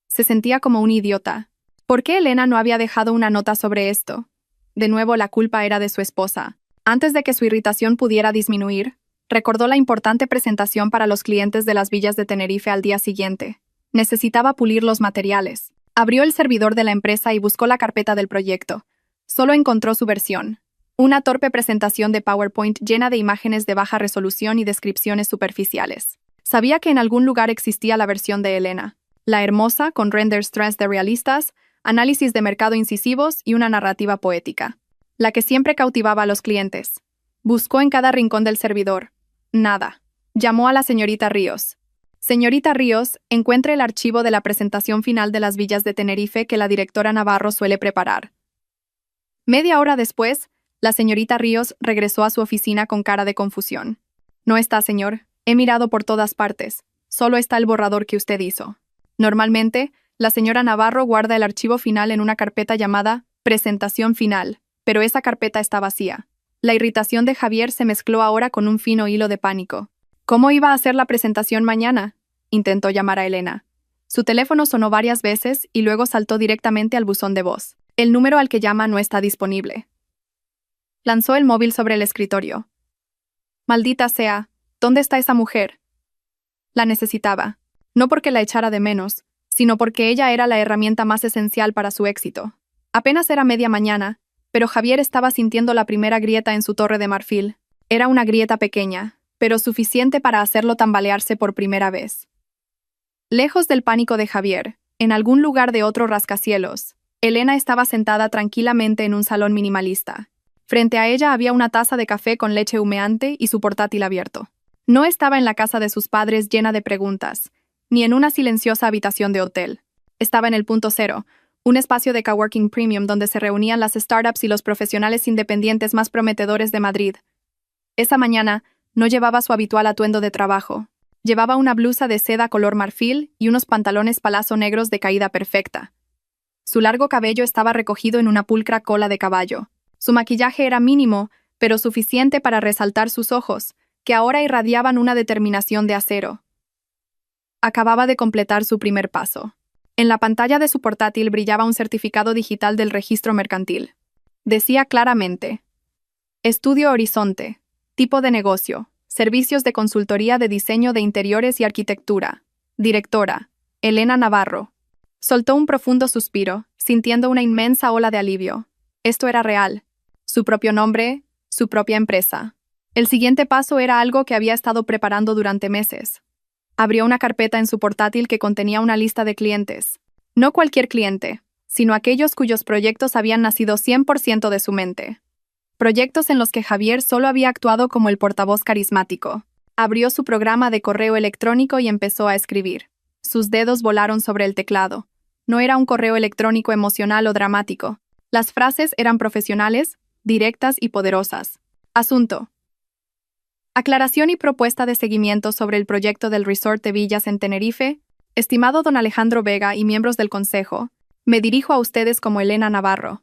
Se sentía como un idiota. ¿Por qué Elena no había dejado una nota sobre esto? De nuevo la culpa era de su esposa. Antes de que su irritación pudiera disminuir, recordó la importante presentación para los clientes de las villas de Tenerife al día siguiente. Necesitaba pulir los materiales. Abrió el servidor de la empresa y buscó la carpeta del proyecto. Solo encontró su versión. Una torpe presentación de PowerPoint llena de imágenes de baja resolución y descripciones superficiales. Sabía que en algún lugar existía la versión de Elena. La hermosa, con renders 3D realistas, análisis de mercado incisivos y una narrativa poética. La que siempre cautivaba a los clientes. Buscó en cada rincón del servidor. Nada. Llamó a la señorita Ríos. Señorita Ríos, encuentre el archivo de la presentación final de las villas de Tenerife que la directora Navarro suele preparar. Media hora después, la señorita Ríos regresó a su oficina con cara de confusión. No está, señor. He mirado por todas partes. Solo está el borrador que usted hizo. Normalmente, la señora Navarro guarda el archivo final en una carpeta llamada Presentación Final, pero esa carpeta está vacía. La irritación de Javier se mezcló ahora con un fino hilo de pánico. ¿Cómo iba a hacer la presentación mañana? Intentó llamar a Elena. Su teléfono sonó varias veces y luego saltó directamente al buzón de voz. El número al que llama no está disponible. Lanzó el móvil sobre el escritorio. Maldita sea, ¿dónde está esa mujer? La necesitaba. No porque la echara de menos, sino porque ella era la herramienta más esencial para su éxito. Apenas era media mañana, pero Javier estaba sintiendo la primera grieta en su torre de marfil. Era una grieta pequeña, pero suficiente para hacerlo tambalearse por primera vez. Lejos del pánico de Javier, en algún lugar de otro rascacielos, Elena estaba sentada tranquilamente en un salón minimalista. Frente a ella había una taza de café con leche humeante y su portátil abierto. No estaba en la casa de sus padres llena de preguntas, ni en una silenciosa habitación de hotel. Estaba en el punto cero, un espacio de coworking premium donde se reunían las startups y los profesionales independientes más prometedores de Madrid. Esa mañana, no llevaba su habitual atuendo de trabajo. Llevaba una blusa de seda color marfil y unos pantalones palazzo negros de caída perfecta. Su largo cabello estaba recogido en una pulcra cola de caballo. Su maquillaje era mínimo, pero suficiente para resaltar sus ojos, que ahora irradiaban una determinación de acero. Acababa de completar su primer paso. En la pantalla de su portátil brillaba un certificado digital del registro mercantil. Decía claramente: Estudio Horizonte. Tipo de negocio: servicios de consultoría de diseño de interiores y arquitectura. Directora: Elena Navarro. Soltó un profundo suspiro, sintiendo una inmensa ola de alivio. Esto era real. Su propio nombre, su propia empresa. El siguiente paso era algo que había estado preparando durante meses. Abrió una carpeta en su portátil que contenía una lista de clientes. No cualquier cliente, sino aquellos cuyos proyectos habían nacido 100% de su mente. Proyectos en los que Javier solo había actuado como el portavoz carismático. Abrió su programa de correo electrónico y empezó a escribir. Sus dedos volaron sobre el teclado. No era un correo electrónico emocional o dramático. Las frases eran profesionales, directas y poderosas. Asunto: aclaración y propuesta de seguimiento sobre el proyecto del resort de villas en Tenerife. Estimado don Alejandro Vega y miembros del Consejo, me dirijo a ustedes como Elena Navarro.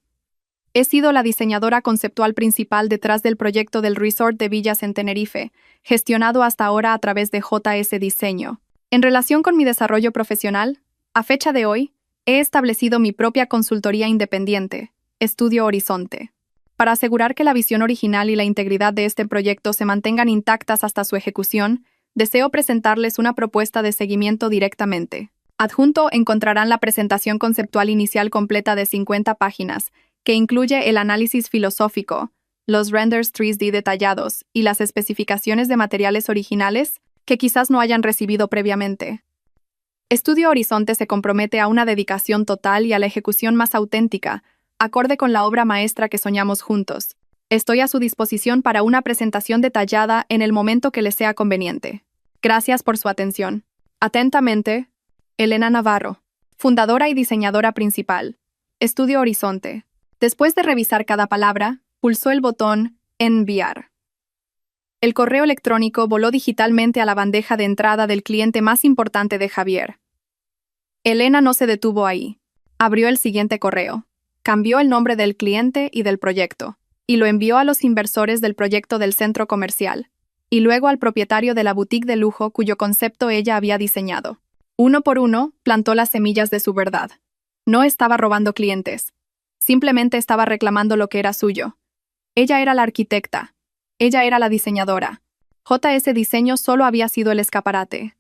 He sido la diseñadora conceptual principal detrás del proyecto del resort de villas en Tenerife, gestionado hasta ahora a través de JS Diseño. En relación con mi desarrollo profesional, a fecha de hoy, he establecido mi propia consultoría independiente, Estudio Horizonte. Para asegurar que la visión original y la integridad de este proyecto se mantengan intactas hasta su ejecución, deseo presentarles una propuesta de seguimiento directamente. Adjunto encontrarán la presentación conceptual inicial completa de 50 páginas, que incluye el análisis filosófico, los renders 3D detallados y las especificaciones de materiales originales que quizás no hayan recibido previamente. Estudio Horizonte se compromete a una dedicación total y a la ejecución más auténtica, acorde con la obra maestra que soñamos juntos. Estoy a su disposición para una presentación detallada en el momento que les sea conveniente. Gracias por su atención. Atentamente, Elena Navarro, fundadora y diseñadora principal. Estudio Horizonte. Después de revisar cada palabra, pulsó el botón Enviar. El correo electrónico voló digitalmente a la bandeja de entrada del cliente más importante de Javier. Elena no se detuvo ahí. Abrió el siguiente correo. Cambió el nombre del cliente y del proyecto, y lo envió a los inversores del proyecto del centro comercial, y luego al propietario de la boutique de lujo cuyo concepto ella había diseñado. Uno por uno, plantó las semillas de su verdad. No estaba robando clientes. Simplemente estaba reclamando lo que era suyo. Ella era la arquitecta. Ella era la diseñadora. JS Diseño solo había sido el escaparate.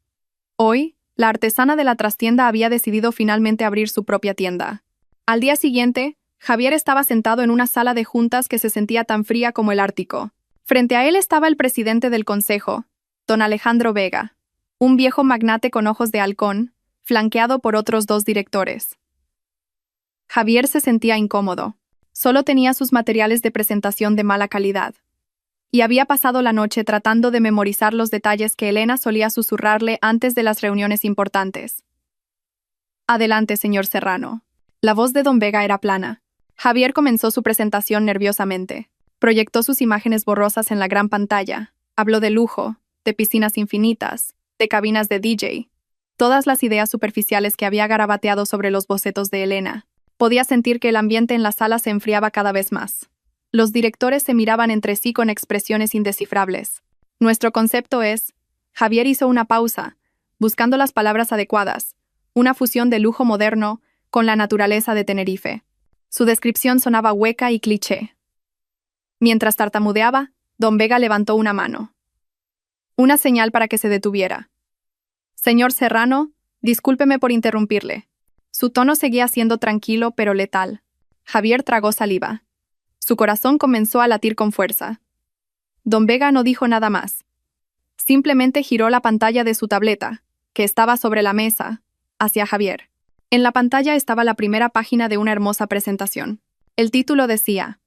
Hoy, la artesana de la trastienda había decidido finalmente abrir su propia tienda. Al día siguiente, Javier estaba sentado en una sala de juntas que se sentía tan fría como el Ártico. Frente a él estaba el presidente del consejo, don Alejandro Vega, un viejo magnate con ojos de halcón, flanqueado por otros 2 directores. Javier se sentía incómodo. Solo tenía sus materiales de presentación de mala calidad. Y había pasado la noche tratando de memorizar los detalles que Elena solía susurrarle antes de las reuniones importantes. Adelante, señor Serrano. La voz de don Vega era plana. Javier comenzó su presentación nerviosamente. Proyectó sus imágenes borrosas en la gran pantalla. Habló de lujo, de piscinas infinitas, de cabinas de DJ. Todas las ideas superficiales que había garabateado sobre los bocetos de Elena. Podía sentir que el ambiente en la sala se enfriaba cada vez más. Los directores se miraban entre sí con expresiones indescifrables. Nuestro concepto es... Javier hizo una pausa, buscando las palabras adecuadas. Una fusión de lujo moderno con la naturaleza de Tenerife. Su descripción sonaba hueca y cliché. Mientras tartamudeaba, don Vega levantó una mano. Una señal para que se detuviera. Señor Serrano, discúlpeme por interrumpirle. Su tono seguía siendo tranquilo pero letal. Javier tragó saliva. Su corazón comenzó a latir con fuerza. Don Vega no dijo nada más. Simplemente giró la pantalla de su tableta, que estaba sobre la mesa, hacia Javier. En la pantalla estaba la primera página de una hermosa presentación. El título decía: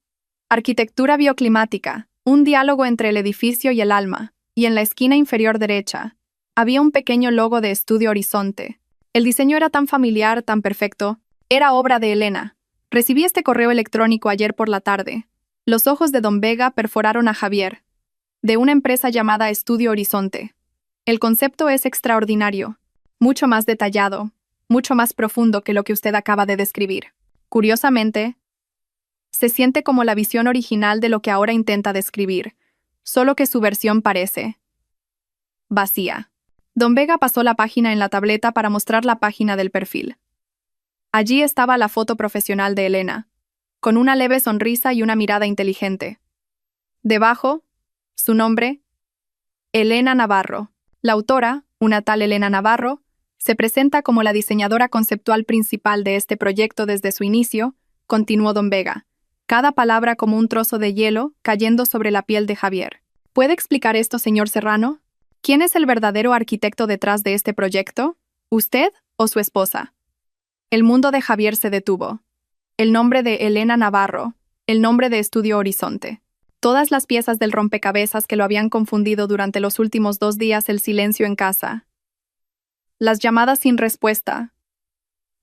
Arquitectura bioclimática, un diálogo entre el edificio y el alma, y en la esquina inferior derecha había un pequeño logo de Estudio Horizonte. El diseño era tan familiar, tan perfecto. Era obra de Elena. Recibí este correo electrónico ayer por la tarde. Los ojos de don Vega perforaron a Javier. De una empresa llamada Estudio Horizonte. El concepto es extraordinario, mucho más detallado, mucho más profundo que lo que usted acaba de describir. Curiosamente, se siente como la visión original de lo que ahora intenta describir, solo que su versión parece vacía. Don Vega pasó la página en la tableta para mostrar la página del perfil. Allí estaba la foto profesional de Elena, con una leve sonrisa y una mirada inteligente. Debajo, su nombre, Elena Navarro. La autora, una tal Elena Navarro, se presenta como la diseñadora conceptual principal de este proyecto desde su inicio, continuó don Vega, cada palabra como un trozo de hielo cayendo sobre la piel de Javier. ¿Puede explicar esto, señor Serrano? ¿Quién es el verdadero arquitecto detrás de este proyecto? ¿Usted o su esposa? El mundo de Javier se detuvo. El nombre de Elena Navarro, el nombre de Estudio Horizonte. Todas las piezas del rompecabezas que lo habían confundido durante los últimos 2 días, el silencio en casa. Las llamadas sin respuesta.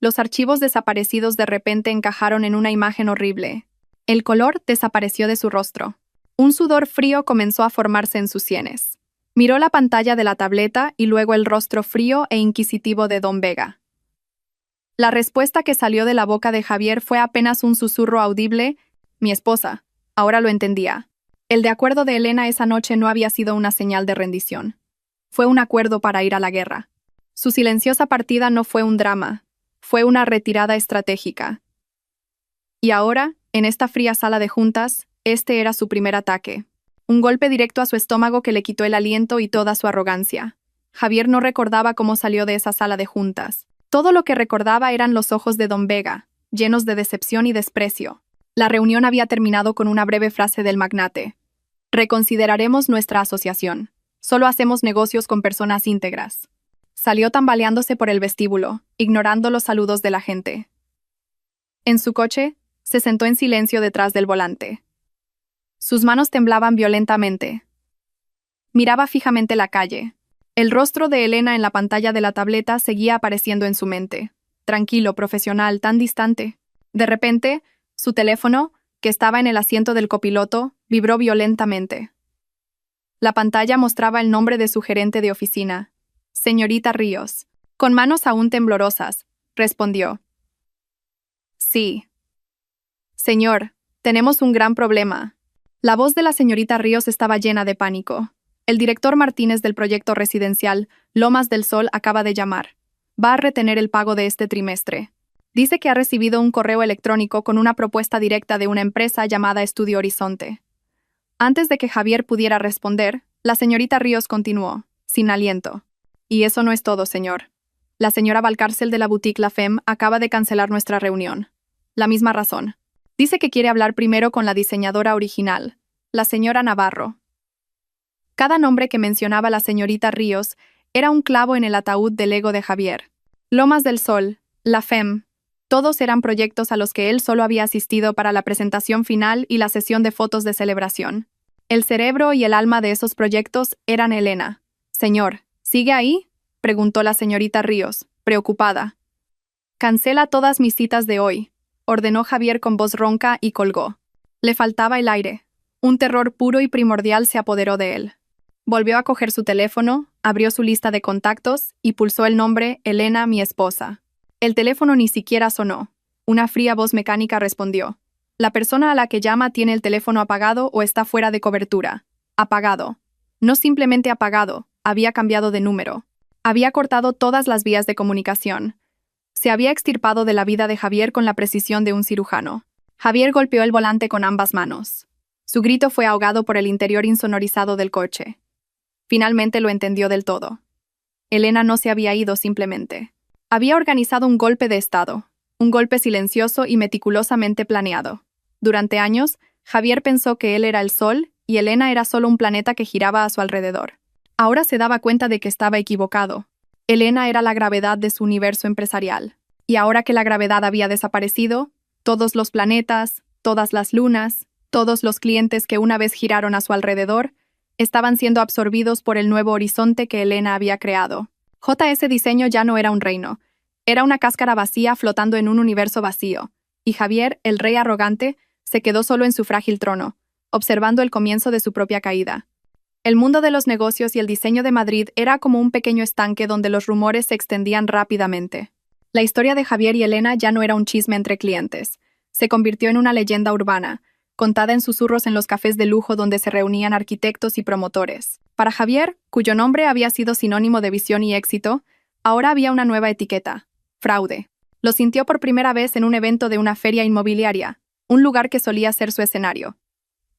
Los archivos desaparecidos de repente encajaron en una imagen horrible. El color desapareció de su rostro. Un sudor frío comenzó a formarse en sus sienes. Miró la pantalla de la tableta y luego el rostro frío e inquisitivo de don Vega. La respuesta que salió de la boca de Javier fue apenas un susurro audible: mi esposa. Ahora lo entendía. El de acuerdo de Elena esa noche no había sido una señal de rendición. Fue un acuerdo para ir a la guerra. Su silenciosa partida no fue un drama, fue una retirada estratégica. Y ahora, En esta fría sala de juntas, este era su primer ataque. Un golpe directo a su estómago que le quitó el aliento y toda su arrogancia. Javier no recordaba cómo salió de esa sala de juntas. Todo lo que recordaba eran los ojos de Don Vega, llenos de decepción y desprecio. La reunión había terminado con una breve frase del magnate. Reconsideraremos nuestra asociación. Solo hacemos negocios con personas íntegras. Salió tambaleándose por el vestíbulo, ignorando los saludos de la gente. En su coche, se sentó en silencio detrás del volante. Sus manos temblaban violentamente. Miraba fijamente la calle. El rostro de Elena en la pantalla de la tableta seguía apareciendo en su mente. Tranquilo, profesional, tan distante. De repente, su teléfono, que estaba en el asiento del copiloto, vibró violentamente. La pantalla mostraba el nombre de su gerente de oficina, señorita Ríos. Con manos aún temblorosas, respondió. Sí. Señor, tenemos un gran problema. La voz de la señorita Ríos estaba llena de pánico. El director Martínez del proyecto residencial Lomas del Sol acaba de llamar. Va a retener el pago de este trimestre. Dice que ha recibido un correo electrónico con una propuesta directa de una empresa llamada Estudio Horizonte. Antes de que Javier pudiera responder, la señorita Ríos continuó, sin aliento. Y eso no es todo, señor. La señora Valcárcel de la boutique La Femme acaba de cancelar nuestra reunión. La misma razón. Dice que quiere hablar primero con la diseñadora original, la señora Navarro. Cada nombre que mencionaba la señorita Ríos era un clavo en el ataúd del ego de Javier. Lomas del Sol, La Femme, todos eran proyectos a los que él solo había asistido para la presentación final y la sesión de fotos de celebración. El cerebro y el alma de esos proyectos eran Elena. Señor, ¿sigue ahí?, preguntó la señorita Ríos, preocupada. Cancela todas mis citas de hoy, ordenó Javier con voz ronca y colgó. Le faltaba el aire. Un terror puro y primordial se apoderó de él. Volvió a coger su teléfono, abrió su lista de contactos y pulsó el nombre Elena, mi esposa. El teléfono ni siquiera sonó. Una fría voz mecánica respondió. La persona a la que llama tiene el teléfono apagado o está fuera de cobertura. Apagado. No simplemente apagado, había cambiado de número. Había cortado todas las vías de comunicación. Se había extirpado de la vida de Javier con la precisión de un cirujano. Javier golpeó el volante con ambas manos. Su grito fue ahogado por el interior insonorizado del coche. Finalmente lo entendió del todo. Elena no se había ido simplemente. Había organizado un golpe de estado, un golpe silencioso y meticulosamente planeado. Durante años, Javier pensó que él era el Sol y Elena era solo un planeta que giraba a su alrededor. Ahora se daba cuenta de que estaba equivocado. Elena era la gravedad de su universo empresarial. Y ahora que la gravedad había desaparecido, todos los planetas, todas las lunas, todos los clientes que una vez giraron a su alrededor, estaban siendo absorbidos por el nuevo horizonte que Elena había creado. Ese diseño ya no era un reino. Era una cáscara vacía flotando en un universo vacío. Y Javier, el rey arrogante, se quedó solo en su frágil trono, observando el comienzo de su propia caída. El mundo de los negocios y el diseño de Madrid era como un pequeño estanque donde los rumores se extendían rápidamente. La historia de Javier y Elena ya no era un chisme entre clientes. Se convirtió en una leyenda urbana, contada en susurros en los cafés de lujo donde se reunían arquitectos y promotores. Para Javier, cuyo nombre había sido sinónimo de visión y éxito, ahora había una nueva etiqueta: fraude. Lo sintió por primera vez en un evento de una feria inmobiliaria, un lugar que solía ser su escenario.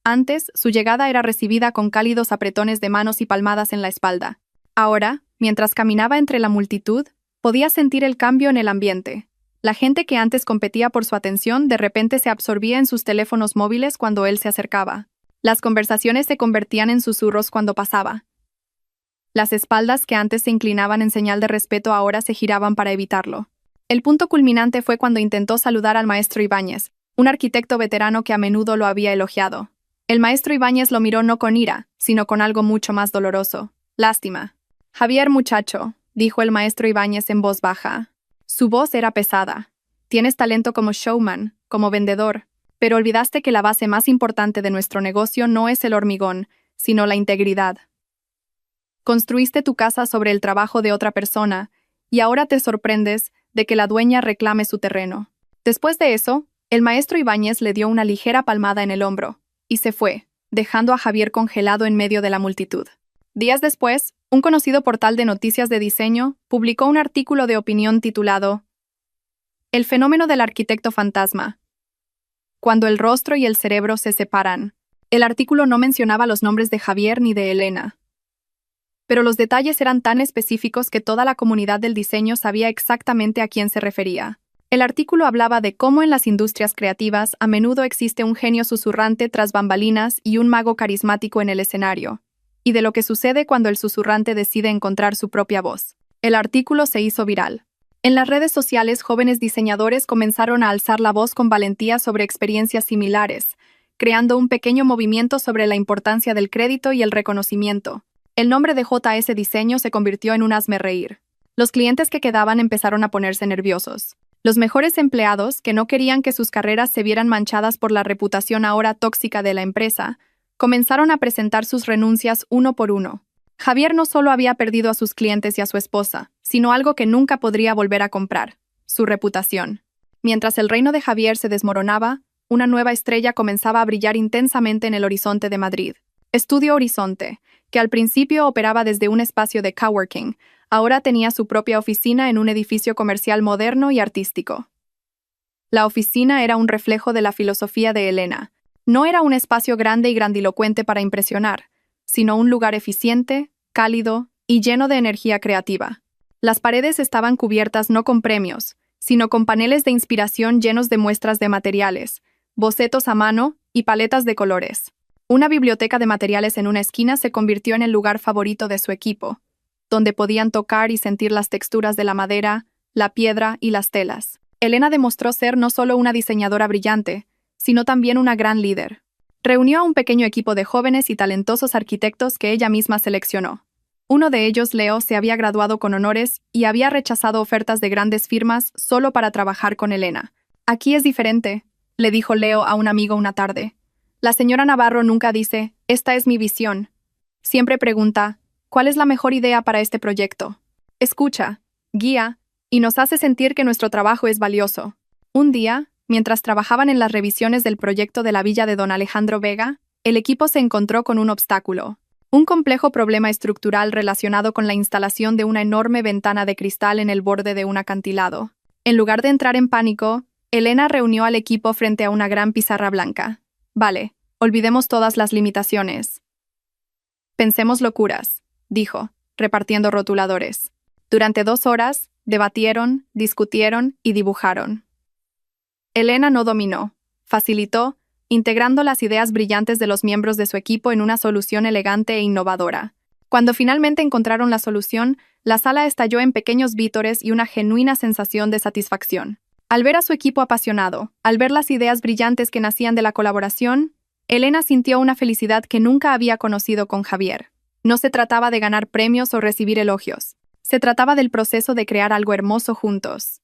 Antes, su llegada era recibida con cálidos apretones de manos y palmadas en la espalda. Ahora, mientras caminaba entre la multitud, podía sentir el cambio en el ambiente. La gente que antes competía por su atención de repente se absorbía en sus teléfonos móviles cuando él se acercaba. Las conversaciones se convertían en susurros cuando pasaba. Las espaldas que antes se inclinaban en señal de respeto ahora se giraban para evitarlo. El punto culminante fue cuando intentó saludar al maestro Ibáñez, un arquitecto veterano que a menudo lo había elogiado. El maestro Ibáñez lo miró no con ira, sino con algo mucho más doloroso: lástima. Javier, muchacho, dijo el maestro Ibáñez en voz baja. Su voz era pesada. Tienes talento como showman, como vendedor, pero olvidaste que la base más importante de nuestro negocio no es el hormigón, sino la integridad. Construiste tu casa sobre el trabajo de otra persona, y ahora te sorprendes de que la dueña reclame su terreno. Después de eso, el maestro Ibáñez le dio una ligera palmada en el hombro, y se fue, dejando a Javier congelado en medio de la multitud. Días después, un conocido portal de noticias de diseño publicó un artículo de opinión titulado «El fenómeno del arquitecto fantasma». cuando el rostro y el cerebro se separan. El artículo no mencionaba los nombres de Javier ni de Elena. Pero los detalles eran tan específicos que toda la comunidad del diseño sabía exactamente a quién se refería. El artículo hablaba de cómo en las industrias creativas a menudo existe un genio susurrante tras bambalinas y un mago carismático en el escenario, y de lo que sucede cuando el susurrante decide encontrar su propia voz. El artículo se hizo viral. En las redes sociales, jóvenes diseñadores comenzaron a alzar la voz con valentía sobre experiencias similares, creando un pequeño movimiento sobre la importancia del crédito y el reconocimiento. El nombre de JS Diseño se convirtió en un hazmerreír. Los clientes que quedaban empezaron a ponerse nerviosos. Los mejores empleados, que no querían que sus carreras se vieran manchadas por la reputación ahora tóxica de la empresa, comenzaron a presentar sus renuncias uno por uno. Javier no solo había perdido a sus clientes y a su esposa, sino algo que nunca podría volver a comprar: su reputación. Mientras el reino de Javier se desmoronaba, una nueva estrella comenzaba a brillar intensamente en el horizonte de Madrid. Estudio Horizonte, que al principio operaba desde un espacio de coworking, ahora tenía su propia oficina en un edificio comercial moderno y artístico. La oficina era un reflejo de la filosofía de Elena. No era un espacio grande y grandilocuente para impresionar, sino un lugar eficiente, cálido y lleno de energía creativa. Las paredes estaban cubiertas no con premios, sino con paneles de inspiración llenos de muestras de materiales, bocetos a mano y paletas de colores. Una biblioteca de materiales en una esquina se convirtió en el lugar favorito de su equipo, donde podían tocar y sentir las texturas de la madera, la piedra y las telas. Elena demostró ser no solo una diseñadora brillante, sino también una gran líder. Reunió a un pequeño equipo de jóvenes y talentosos arquitectos que ella misma seleccionó. Uno de ellos, Leo, se había graduado con honores y había rechazado ofertas de grandes firmas solo para trabajar con Elena. «Aquí es diferente», le dijo Leo a un amigo una tarde. «La señora Navarro nunca dice, esta es mi visión. Siempre pregunta, ¿cuál es la mejor idea para este proyecto? Escucha, guía, y nos hace sentir que nuestro trabajo es valioso». Un día, mientras trabajaban en las revisiones del proyecto de la villa de don Alejandro Vega, el equipo se encontró con un obstáculo. Un complejo problema estructural relacionado con la instalación de una enorme ventana de cristal en el borde de un acantilado. En lugar de entrar en pánico, Elena reunió al equipo frente a una gran pizarra blanca. «Vale, olvidemos todas las limitaciones. Pensemos locuras», dijo, repartiendo rotuladores. Durante 2 horas, debatieron, discutieron y dibujaron. Elena no dominó, facilitó, integrando las ideas brillantes de los miembros de su equipo en una solución elegante e innovadora. Cuando finalmente encontraron la solución, la sala estalló en pequeños vítores y una genuina sensación de satisfacción. Al ver a su equipo apasionado, al ver las ideas brillantes que nacían de la colaboración, Elena sintió una felicidad que nunca había conocido con Javier. No se trataba de ganar premios o recibir elogios. Se trataba del proceso de crear algo hermoso juntos.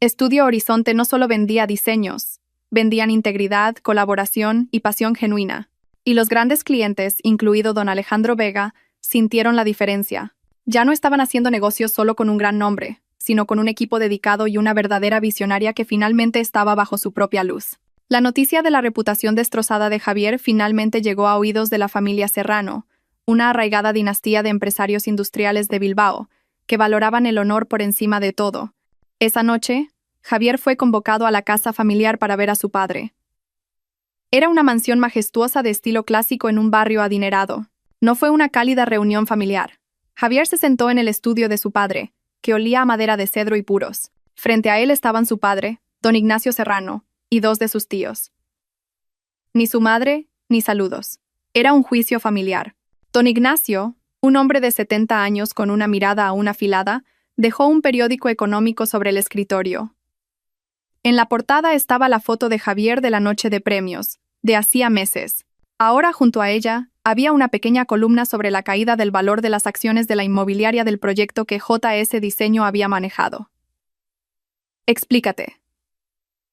Estudio Horizonte no solo vendía diseños, vendían integridad, colaboración y pasión genuina. Y los grandes clientes, incluido don Alejandro Vega, sintieron la diferencia. Ya no estaban haciendo negocios solo con un gran nombre, sino con un equipo dedicado y una verdadera visionaria que finalmente estaba bajo su propia luz. La noticia de la reputación destrozada de Javier finalmente llegó a oídos de la familia Serrano, una arraigada dinastía de empresarios industriales de Bilbao, que valoraban el honor por encima de todo. Esa noche, Javier fue convocado a la casa familiar para ver a su padre. Era una mansión majestuosa de estilo clásico en un barrio adinerado. No fue una cálida reunión familiar. Javier se sentó en el estudio de su padre, que olía a madera de cedro y puros. Frente a él estaban su padre, don Ignacio Serrano, y 2 de sus tíos. Ni su madre, ni saludos. Era un juicio familiar. Don Ignacio, un hombre de 70 años con una mirada aún afilada, dejó un periódico económico sobre el escritorio. En la portada estaba la foto de Javier de la noche de premios, de hacía meses. Ahora, junto a ella, había una pequeña columna sobre la caída del valor de las acciones de la inmobiliaria del proyecto que JS Diseño había manejado. «Explícate».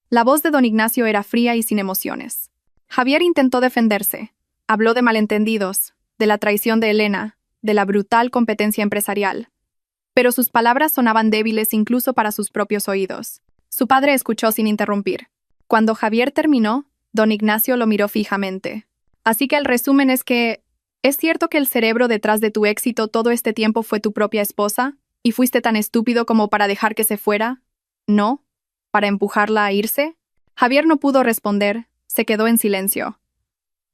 La voz de don Ignacio era fría y sin emociones. Javier intentó defenderse. Habló de malentendidos, de la traición de Elena, de la brutal competencia empresarial. Pero sus palabras sonaban débiles incluso para sus propios oídos. Su padre escuchó sin interrumpir. Cuando Javier terminó, don Ignacio lo miró fijamente. «Así que el resumen es que, ¿es cierto que el cerebro detrás de tu éxito todo este tiempo fue tu propia esposa? ¿Y fuiste tan estúpido como para dejar que se fuera? ¿No? ¿Para empujarla a irse?» Javier no pudo responder, se quedó en silencio.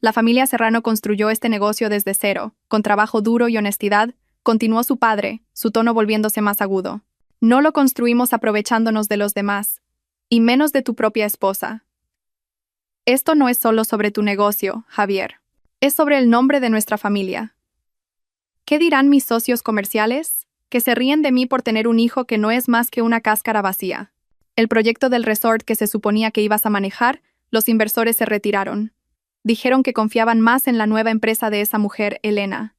La familia Serrano construyó este negocio desde cero, con trabajo duro y honestidad, continuó su padre, su tono volviéndose más agudo. No lo construimos aprovechándonos de los demás, y menos de tu propia esposa. Esto no es solo sobre tu negocio, Javier. Es sobre el nombre de nuestra familia. ¿Qué dirán mis socios comerciales? Que se ríen de mí por tener un hijo que no es más que una cáscara vacía. El proyecto del resort que se suponía que ibas a manejar, los inversores se retiraron. Dijeron que confiaban más en la nueva empresa de esa mujer, Elena.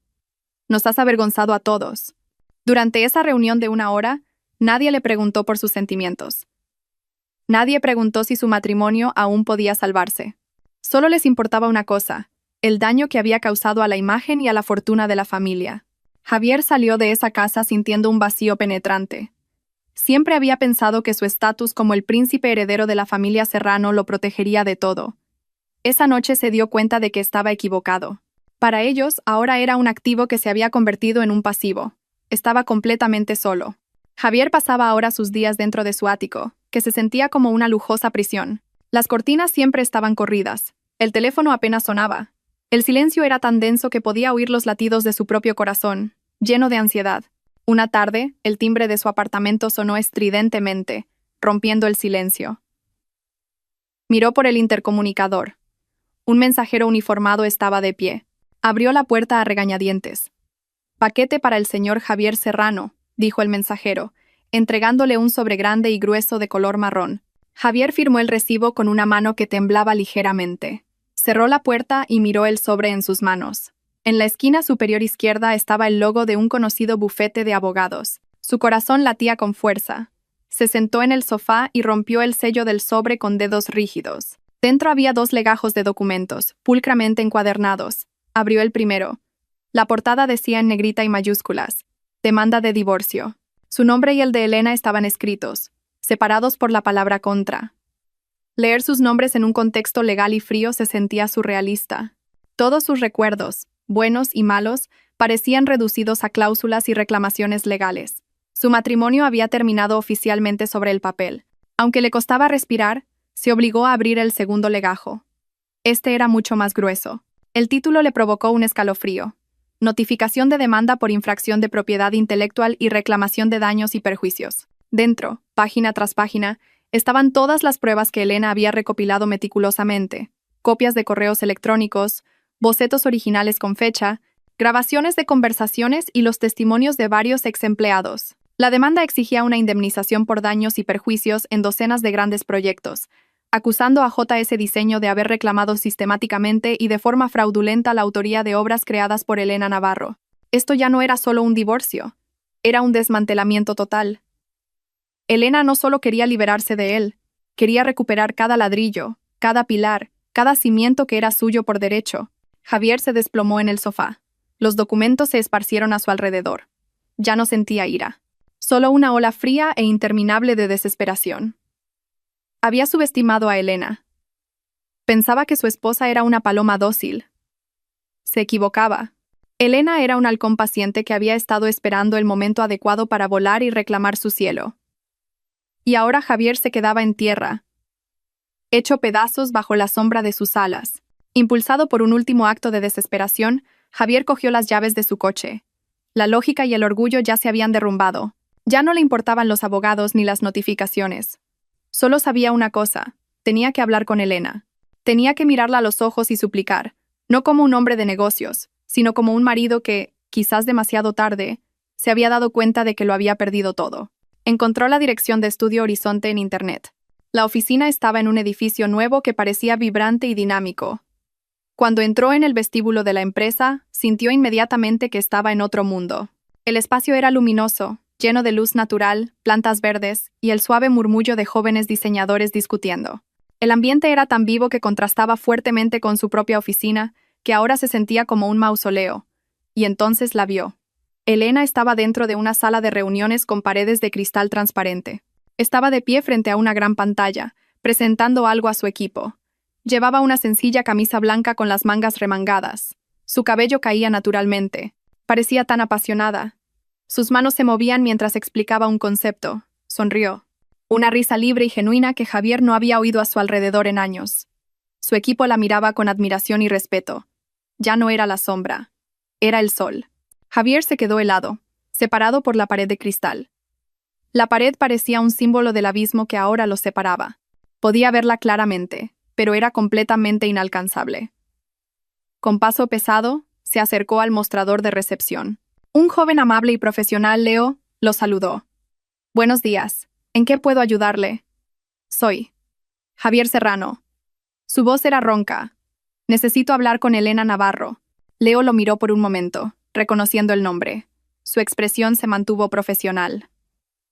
Nos has avergonzado a todos. Durante esa reunión de 1 hora, nadie le preguntó por sus sentimientos. Nadie preguntó si su matrimonio aún podía salvarse. Solo les importaba una cosa, el daño que había causado a la imagen y a la fortuna de la familia. Javier salió de esa casa sintiendo un vacío penetrante. Siempre había pensado que su estatus como el príncipe heredero de la familia Serrano lo protegería de todo. Esa noche se dio cuenta de que estaba equivocado. Para ellos, ahora era un activo que se había convertido en un pasivo. Estaba completamente solo. Javier pasaba ahora sus días dentro de su ático, que se sentía como una lujosa prisión. Las cortinas siempre estaban corridas. El teléfono apenas sonaba. El silencio era tan denso que podía oír los latidos de su propio corazón, lleno de ansiedad. Una tarde, el timbre de su apartamento sonó estridentemente, rompiendo el silencio. Miró por el intercomunicador. Un mensajero uniformado estaba de pie. Abrió la puerta a regañadientes. «Paquete para el señor Javier Serrano», dijo el mensajero, entregándole un sobre grande y grueso de color marrón. Javier firmó el recibo con una mano que temblaba ligeramente. Cerró la puerta y miró el sobre en sus manos. En la esquina superior izquierda estaba el logo de un conocido bufete de abogados. Su corazón latía con fuerza. Se sentó en el sofá y rompió el sello del sobre con dedos rígidos. Dentro había 2 legajos de documentos, pulcramente encuadernados. Abrió el primero. La portada decía en negrita y mayúsculas: «Demanda de divorcio». Su nombre y el de Elena estaban escritos, separados por la palabra contra. Leer sus nombres en un contexto legal y frío se sentía surrealista. Todos sus recuerdos, buenos y malos, parecían reducidos a cláusulas y reclamaciones legales. Su matrimonio había terminado oficialmente sobre el papel. Aunque le costaba respirar, se obligó a abrir el segundo legajo. Este era mucho más grueso. El título le provocó un escalofrío. Notificación de demanda por infracción de propiedad intelectual y reclamación de daños y perjuicios. Dentro, página tras página, estaban todas las pruebas que Elena había recopilado meticulosamente. Copias de correos electrónicos, bocetos originales con fecha, grabaciones de conversaciones y los testimonios de varios ex empleados. La demanda exigía una indemnización por daños y perjuicios en docenas de grandes proyectos, acusando a JS Diseño de haber reclamado sistemáticamente y de forma fraudulenta la autoría de obras creadas por Elena Navarro. Esto ya no era solo un divorcio, era un desmantelamiento total. Elena no solo quería liberarse de él, quería recuperar cada ladrillo, cada pilar, cada cimiento que era suyo por derecho. Javier se desplomó en el sofá. Los documentos se esparcieron a su alrededor. Ya no sentía ira, solo una ola fría e interminable de desesperación. Había subestimado a Elena. Pensaba que su esposa era una paloma dócil. Se equivocaba. Elena era un halcón paciente que había estado esperando el momento adecuado para volar y reclamar su cielo. Y ahora Javier se quedaba en tierra, hecho pedazos bajo la sombra de sus alas. Impulsado por un último acto de desesperación, Javier cogió las llaves de su coche. La lógica y el orgullo ya se habían derrumbado. Ya no le importaban los abogados ni las notificaciones. Solo sabía una cosa: tenía que hablar con Elena. Tenía que mirarla a los ojos y suplicar, no como un hombre de negocios, sino como un marido que, quizás demasiado tarde, se había dado cuenta de que lo había perdido todo. Encontró la dirección de Estudio Horizonte en Internet. La oficina estaba en un edificio nuevo que parecía vibrante y dinámico. Cuando entró en el vestíbulo de la empresa, sintió inmediatamente que estaba en otro mundo. El espacio era luminoso, lleno de luz natural, plantas verdes y el suave murmullo de jóvenes diseñadores discutiendo. El ambiente era tan vivo que contrastaba fuertemente con su propia oficina, que ahora se sentía como un mausoleo. Y entonces la vio. Elena estaba dentro de una sala de reuniones con paredes de cristal transparente. Estaba de pie frente a una gran pantalla, presentando algo a su equipo. Llevaba una sencilla camisa blanca con las mangas remangadas. Su cabello caía naturalmente. Parecía tan apasionada. Sus manos se movían mientras explicaba un concepto. Sonrió. Una risa libre y genuina que Javier no había oído a su alrededor en años. Su equipo la miraba con admiración y respeto. Ya no era la sombra. Era el sol. Javier se quedó helado, separado por la pared de cristal. La pared parecía un símbolo del abismo que ahora los separaba. Podía verla claramente, pero era completamente inalcanzable. Con paso pesado, se acercó al mostrador de recepción. Un joven amable y profesional, Leo, lo saludó. Buenos días. ¿En qué puedo ayudarle? Soy Javier Serrano. Su voz era ronca. Necesito hablar con Elena Navarro. Leo lo miró por un momento, reconociendo el nombre. Su expresión se mantuvo profesional.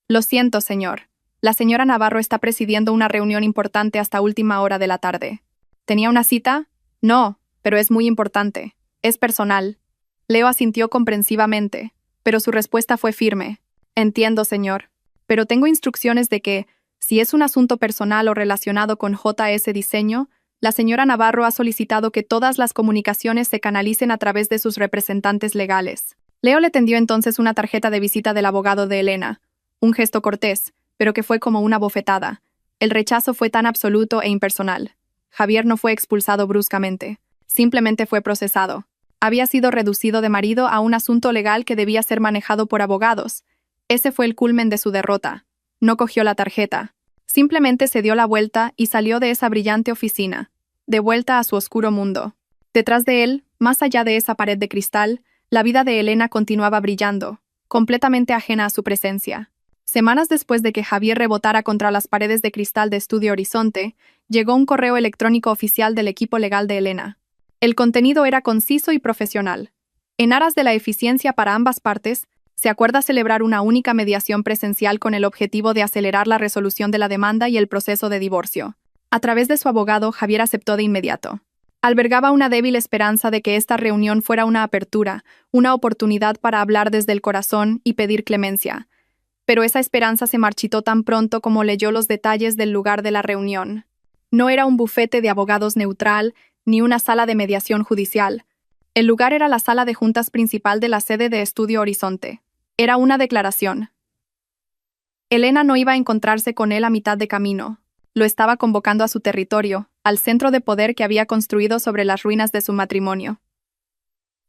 Lo siento, señor. La señora Navarro está presidiendo una reunión importante hasta última hora de la tarde. ¿Tenía una cita? No, pero es muy importante. Es personal. Leo asintió comprensivamente, pero su respuesta fue firme. Entiendo, señor. Pero tengo instrucciones de que, si es un asunto personal o relacionado con JS Diseño, la señora Navarro ha solicitado que todas las comunicaciones se canalicen a través de sus representantes legales. Leo le tendió entonces una tarjeta de visita del abogado de Elena. Un gesto cortés, pero que fue como una bofetada. El rechazo fue tan absoluto e impersonal. Javier no fue expulsado bruscamente. Simplemente fue procesado. Había sido reducido de marido a un asunto legal que debía ser manejado por abogados. Ese fue el culmen de su derrota. No cogió la tarjeta. Simplemente se dio la vuelta y salió de esa brillante oficina, de vuelta a su oscuro mundo. Detrás de él, más allá de esa pared de cristal, la vida de Elena continuaba brillando, completamente ajena a su presencia. Semanas después de que Javier rebotara contra las paredes de cristal de Estudio Horizonte, llegó un correo electrónico oficial del equipo legal de Elena. El contenido era conciso y profesional. En aras de la eficiencia para ambas partes, se acuerda celebrar una única mediación presencial con el objetivo de acelerar la resolución de la demanda y el proceso de divorcio. A través de su abogado, Javier aceptó de inmediato. Albergaba una débil esperanza de que esta reunión fuera una apertura, una oportunidad para hablar desde el corazón y pedir clemencia. Pero esa esperanza se marchitó tan pronto como leyó los detalles del lugar de la reunión. No era un bufete de abogados neutral, ni una sala de mediación judicial. El lugar era la sala de juntas principal de la sede de Estudio Horizonte. Era una declaración. Elena no iba a encontrarse con él a mitad de camino. Lo estaba convocando a su territorio, al centro de poder que había construido sobre las ruinas de su matrimonio.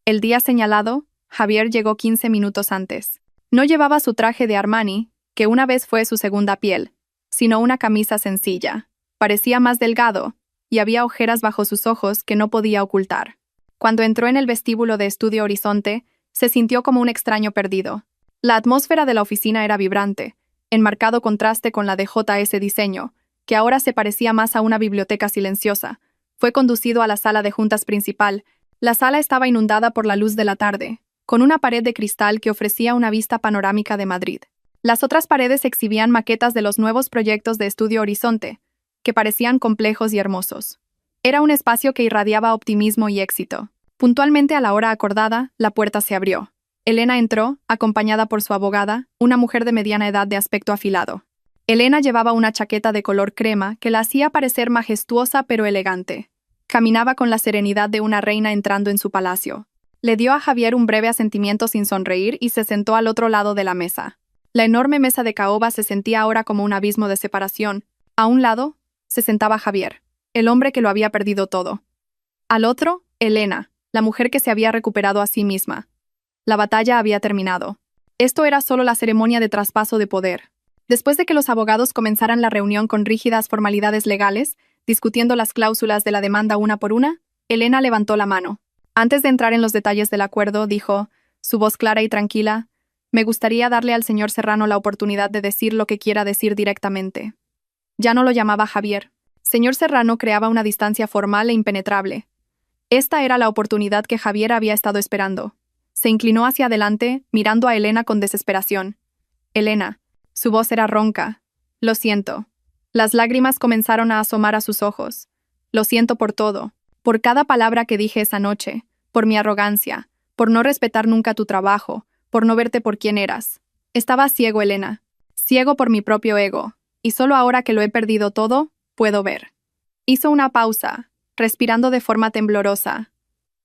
El día señalado, Javier llegó 15 minutos antes. No llevaba su traje de Armani, que una vez fue su segunda piel, sino una camisa sencilla. Parecía más delgado, y había ojeras bajo sus ojos que no podía ocultar. Cuando entró en el vestíbulo de Estudio Horizonte, se sintió como un extraño perdido. La atmósfera de la oficina era vibrante, en marcado contraste con la de JS Diseño, que ahora se parecía más a una biblioteca silenciosa. Fue conducido a la sala de juntas principal. La sala estaba inundada por la luz de la tarde, con una pared de cristal que ofrecía una vista panorámica de Madrid. Las otras paredes exhibían maquetas de los nuevos proyectos de Estudio Horizonte, que parecían complejos y hermosos. Era un espacio que irradiaba optimismo y éxito. Puntualmente a la hora acordada, la puerta se abrió. Elena entró, acompañada por su abogada, una mujer de mediana edad de aspecto afilado. Elena llevaba una chaqueta de color crema que la hacía parecer majestuosa pero elegante. Caminaba con la serenidad de una reina entrando en su palacio. Le dio a Javier un breve asentimiento sin sonreír y se sentó al otro lado de la mesa. La enorme mesa de caoba se sentía ahora como un abismo de separación. A un lado, se sentaba Javier, el hombre que lo había perdido todo. Al otro, Elena, la mujer que se había recuperado a sí misma. La batalla había terminado. Esto era solo la ceremonia de traspaso de poder. Después de que los abogados comenzaran la reunión con rígidas formalidades legales, discutiendo las cláusulas de la demanda una por una, Elena levantó la mano. Antes de entrar en los detalles del acuerdo, dijo, su voz clara y tranquila, me gustaría darle al señor Serrano la oportunidad de decir lo que quiera decir directamente. Ya no lo llamaba Javier. Señor Serrano creaba una distancia formal e impenetrable. Esta era la oportunidad que Javier había estado esperando. Se inclinó hacia adelante, mirando a Elena con desesperación. Elena. Su voz era ronca. Lo siento. Las lágrimas comenzaron a asomar a sus ojos. Lo siento por todo. Por cada palabra que dije esa noche. Por mi arrogancia. Por no respetar nunca tu trabajo. Por no verte por quien eras. Estaba ciego, Elena. Ciego por mi propio ego. Y solo ahora que lo he perdido todo, puedo ver. Hizo una pausa, respirando de forma temblorosa.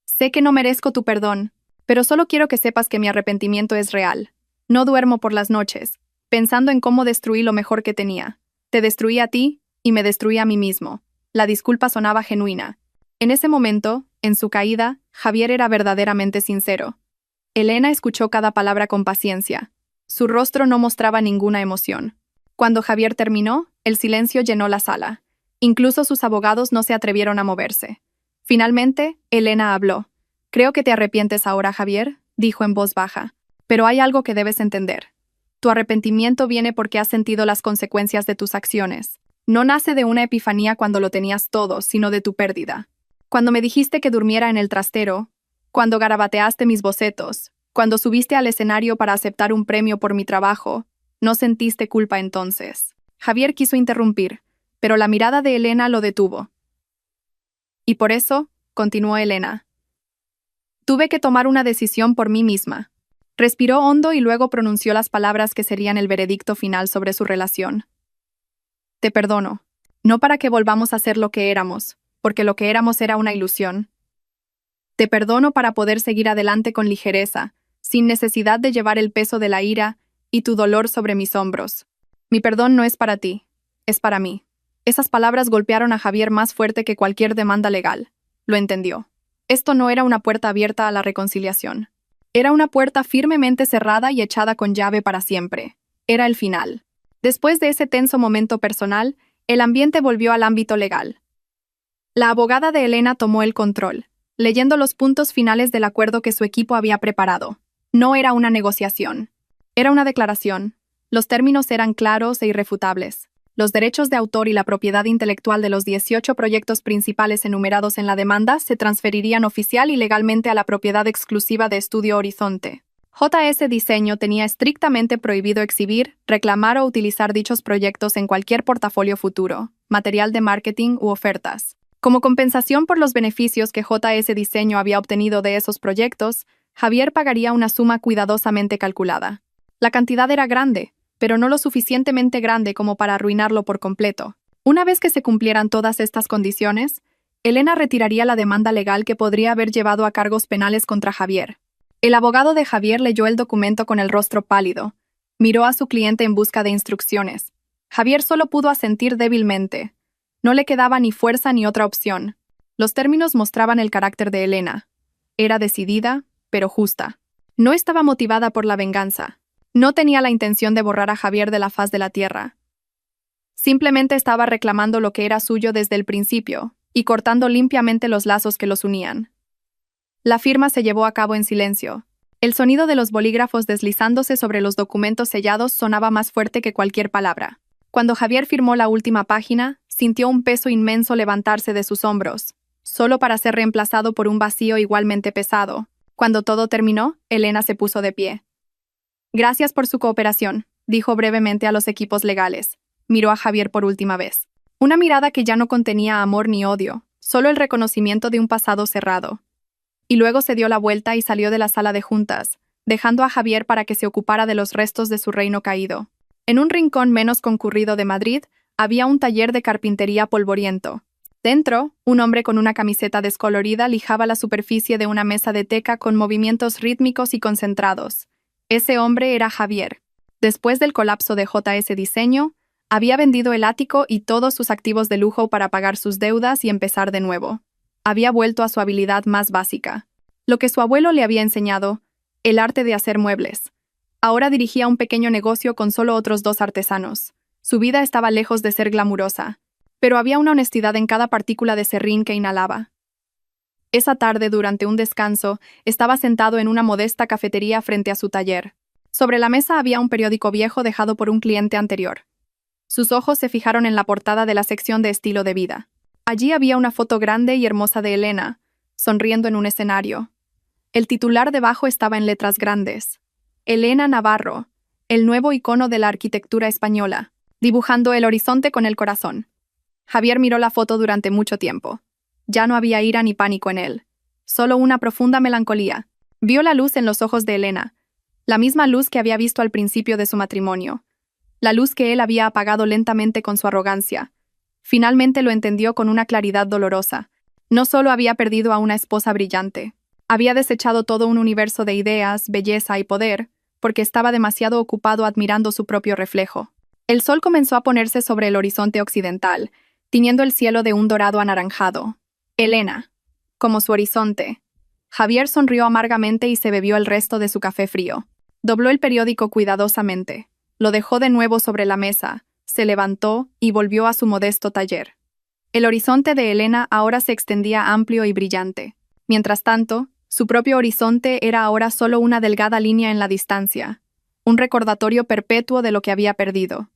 Sé que no merezco tu perdón, pero solo quiero que sepas que mi arrepentimiento es real. No duermo por las noches, pensando en cómo destruí lo mejor que tenía. Te destruí a ti y me destruí a mí mismo. La disculpa sonaba genuina. En ese momento, en su caída, Javier era verdaderamente sincero. Elena escuchó cada palabra con paciencia. Su rostro no mostraba ninguna emoción. Cuando Javier terminó, el silencio llenó la sala. Incluso sus abogados no se atrevieron a moverse. Finalmente, Elena habló. «Creo que te arrepientes ahora, Javier», dijo en voz baja. «Pero hay algo que debes entender. Tu arrepentimiento viene porque has sentido las consecuencias de tus acciones. No nace de una epifanía cuando lo tenías todo, sino de tu pérdida. Cuando me dijiste que durmiera en el trastero, cuando garabateaste mis bocetos, cuando subiste al escenario para aceptar un premio por mi trabajo, no sentiste culpa entonces». Javier quiso interrumpir, pero la mirada de Elena lo detuvo. «Y por eso», continuó Elena, «tuve que tomar una decisión por mí misma». Respiró hondo y luego pronunció las palabras que serían el veredicto final sobre su relación. «Te perdono. No para que volvamos a ser lo que éramos, porque lo que éramos era una ilusión. Te perdono para poder seguir adelante con ligereza, sin necesidad de llevar el peso de la ira y tu dolor sobre mis hombros. Mi perdón no es para ti, es para mí». Esas palabras golpearon a Javier más fuerte que cualquier demanda legal. Lo entendió. Esto no era una puerta abierta a la reconciliación. Era una puerta firmemente cerrada y echada con llave para siempre. Era el final. Después de ese tenso momento personal, el ambiente volvió al ámbito legal. La abogada de Elena tomó el control, leyendo los puntos finales del acuerdo que su equipo había preparado. No era una negociación. Era una declaración. Los términos eran claros e irrefutables. Los derechos de autor y la propiedad intelectual de los 18 proyectos principales enumerados en la demanda se transferirían oficial y legalmente a la propiedad exclusiva de Estudio Horizonte. JS Diseño tenía estrictamente prohibido exhibir, reclamar o utilizar dichos proyectos en cualquier portafolio futuro, material de marketing u ofertas. Como compensación por los beneficios que JS Diseño había obtenido de esos proyectos, Javier pagaría una suma cuidadosamente calculada. La cantidad era grande, pero no lo suficientemente grande como para arruinarlo por completo. Una vez que se cumplieran todas estas condiciones, Elena retiraría la demanda legal que podría haber llevado a cargos penales contra Javier. El abogado de Javier leyó el documento con el rostro pálido. Miró a su cliente en busca de instrucciones. Javier solo pudo asentir débilmente. No le quedaba ni fuerza ni otra opción. Los términos mostraban el carácter de Elena. Era decidida, pero justa. No estaba motivada por la venganza. No tenía la intención de borrar a Javier de la faz de la tierra. Simplemente estaba reclamando lo que era suyo desde el principio y cortando limpiamente los lazos que los unían. La firma se llevó a cabo en silencio. El sonido de los bolígrafos deslizándose sobre los documentos sellados sonaba más fuerte que cualquier palabra. Cuando Javier firmó la última página, sintió un peso inmenso levantarse de sus hombros, solo para ser reemplazado por un vacío igualmente pesado. Cuando todo terminó, Elena se puso de pie. «Gracias por su cooperación», dijo brevemente a los equipos legales. Miró a Javier por última vez. Una mirada que ya no contenía amor ni odio, solo el reconocimiento de un pasado cerrado. Y luego se dio la vuelta y salió de la sala de juntas, dejando a Javier para que se ocupara de los restos de su reino caído. En un rincón menos concurrido de Madrid, había un taller de carpintería polvoriento. Dentro, un hombre con una camiseta descolorida lijaba la superficie de una mesa de teca con movimientos rítmicos y concentrados. Ese hombre era Javier. Después del colapso de JS Diseño, había vendido el ático y todos sus activos de lujo para pagar sus deudas y empezar de nuevo. Había vuelto a su habilidad más básica, lo que su abuelo le había enseñado, el arte de hacer muebles. Ahora dirigía un pequeño negocio con solo otros 2 artesanos. Su vida estaba lejos de ser glamurosa, pero había una honestidad en cada partícula de serrín que inhalaba. Esa tarde, durante un descanso, estaba sentado en una modesta cafetería frente a su taller. Sobre la mesa había un periódico viejo dejado por un cliente anterior. Sus ojos se fijaron en la portada de la sección de estilo de vida. Allí había una foto grande y hermosa de Elena, sonriendo en un escenario. El titular debajo estaba en letras grandes. Elena Navarro, el nuevo icono de la arquitectura española, dibujando el horizonte con el corazón. Javier miró la foto durante mucho tiempo. Ya no había ira ni pánico en él, solo una profunda melancolía. Vio la luz en los ojos de Elena, la misma luz que había visto al principio de su matrimonio, la luz que él había apagado lentamente con su arrogancia. Finalmente lo entendió con una claridad dolorosa. No solo había perdido a una esposa brillante, había desechado todo un universo de ideas, belleza y poder, porque estaba demasiado ocupado admirando su propio reflejo. El sol comenzó a ponerse sobre el horizonte occidental, tiñendo el cielo de un dorado anaranjado. Elena, como su horizonte. Javier sonrió amargamente y se bebió el resto de su café frío. Dobló el periódico cuidadosamente, lo dejó de nuevo sobre la mesa, se levantó y volvió a su modesto taller. El horizonte de Elena ahora se extendía amplio y brillante. Mientras tanto, su propio horizonte era ahora solo una delgada línea en la distancia, un recordatorio perpetuo de lo que había perdido.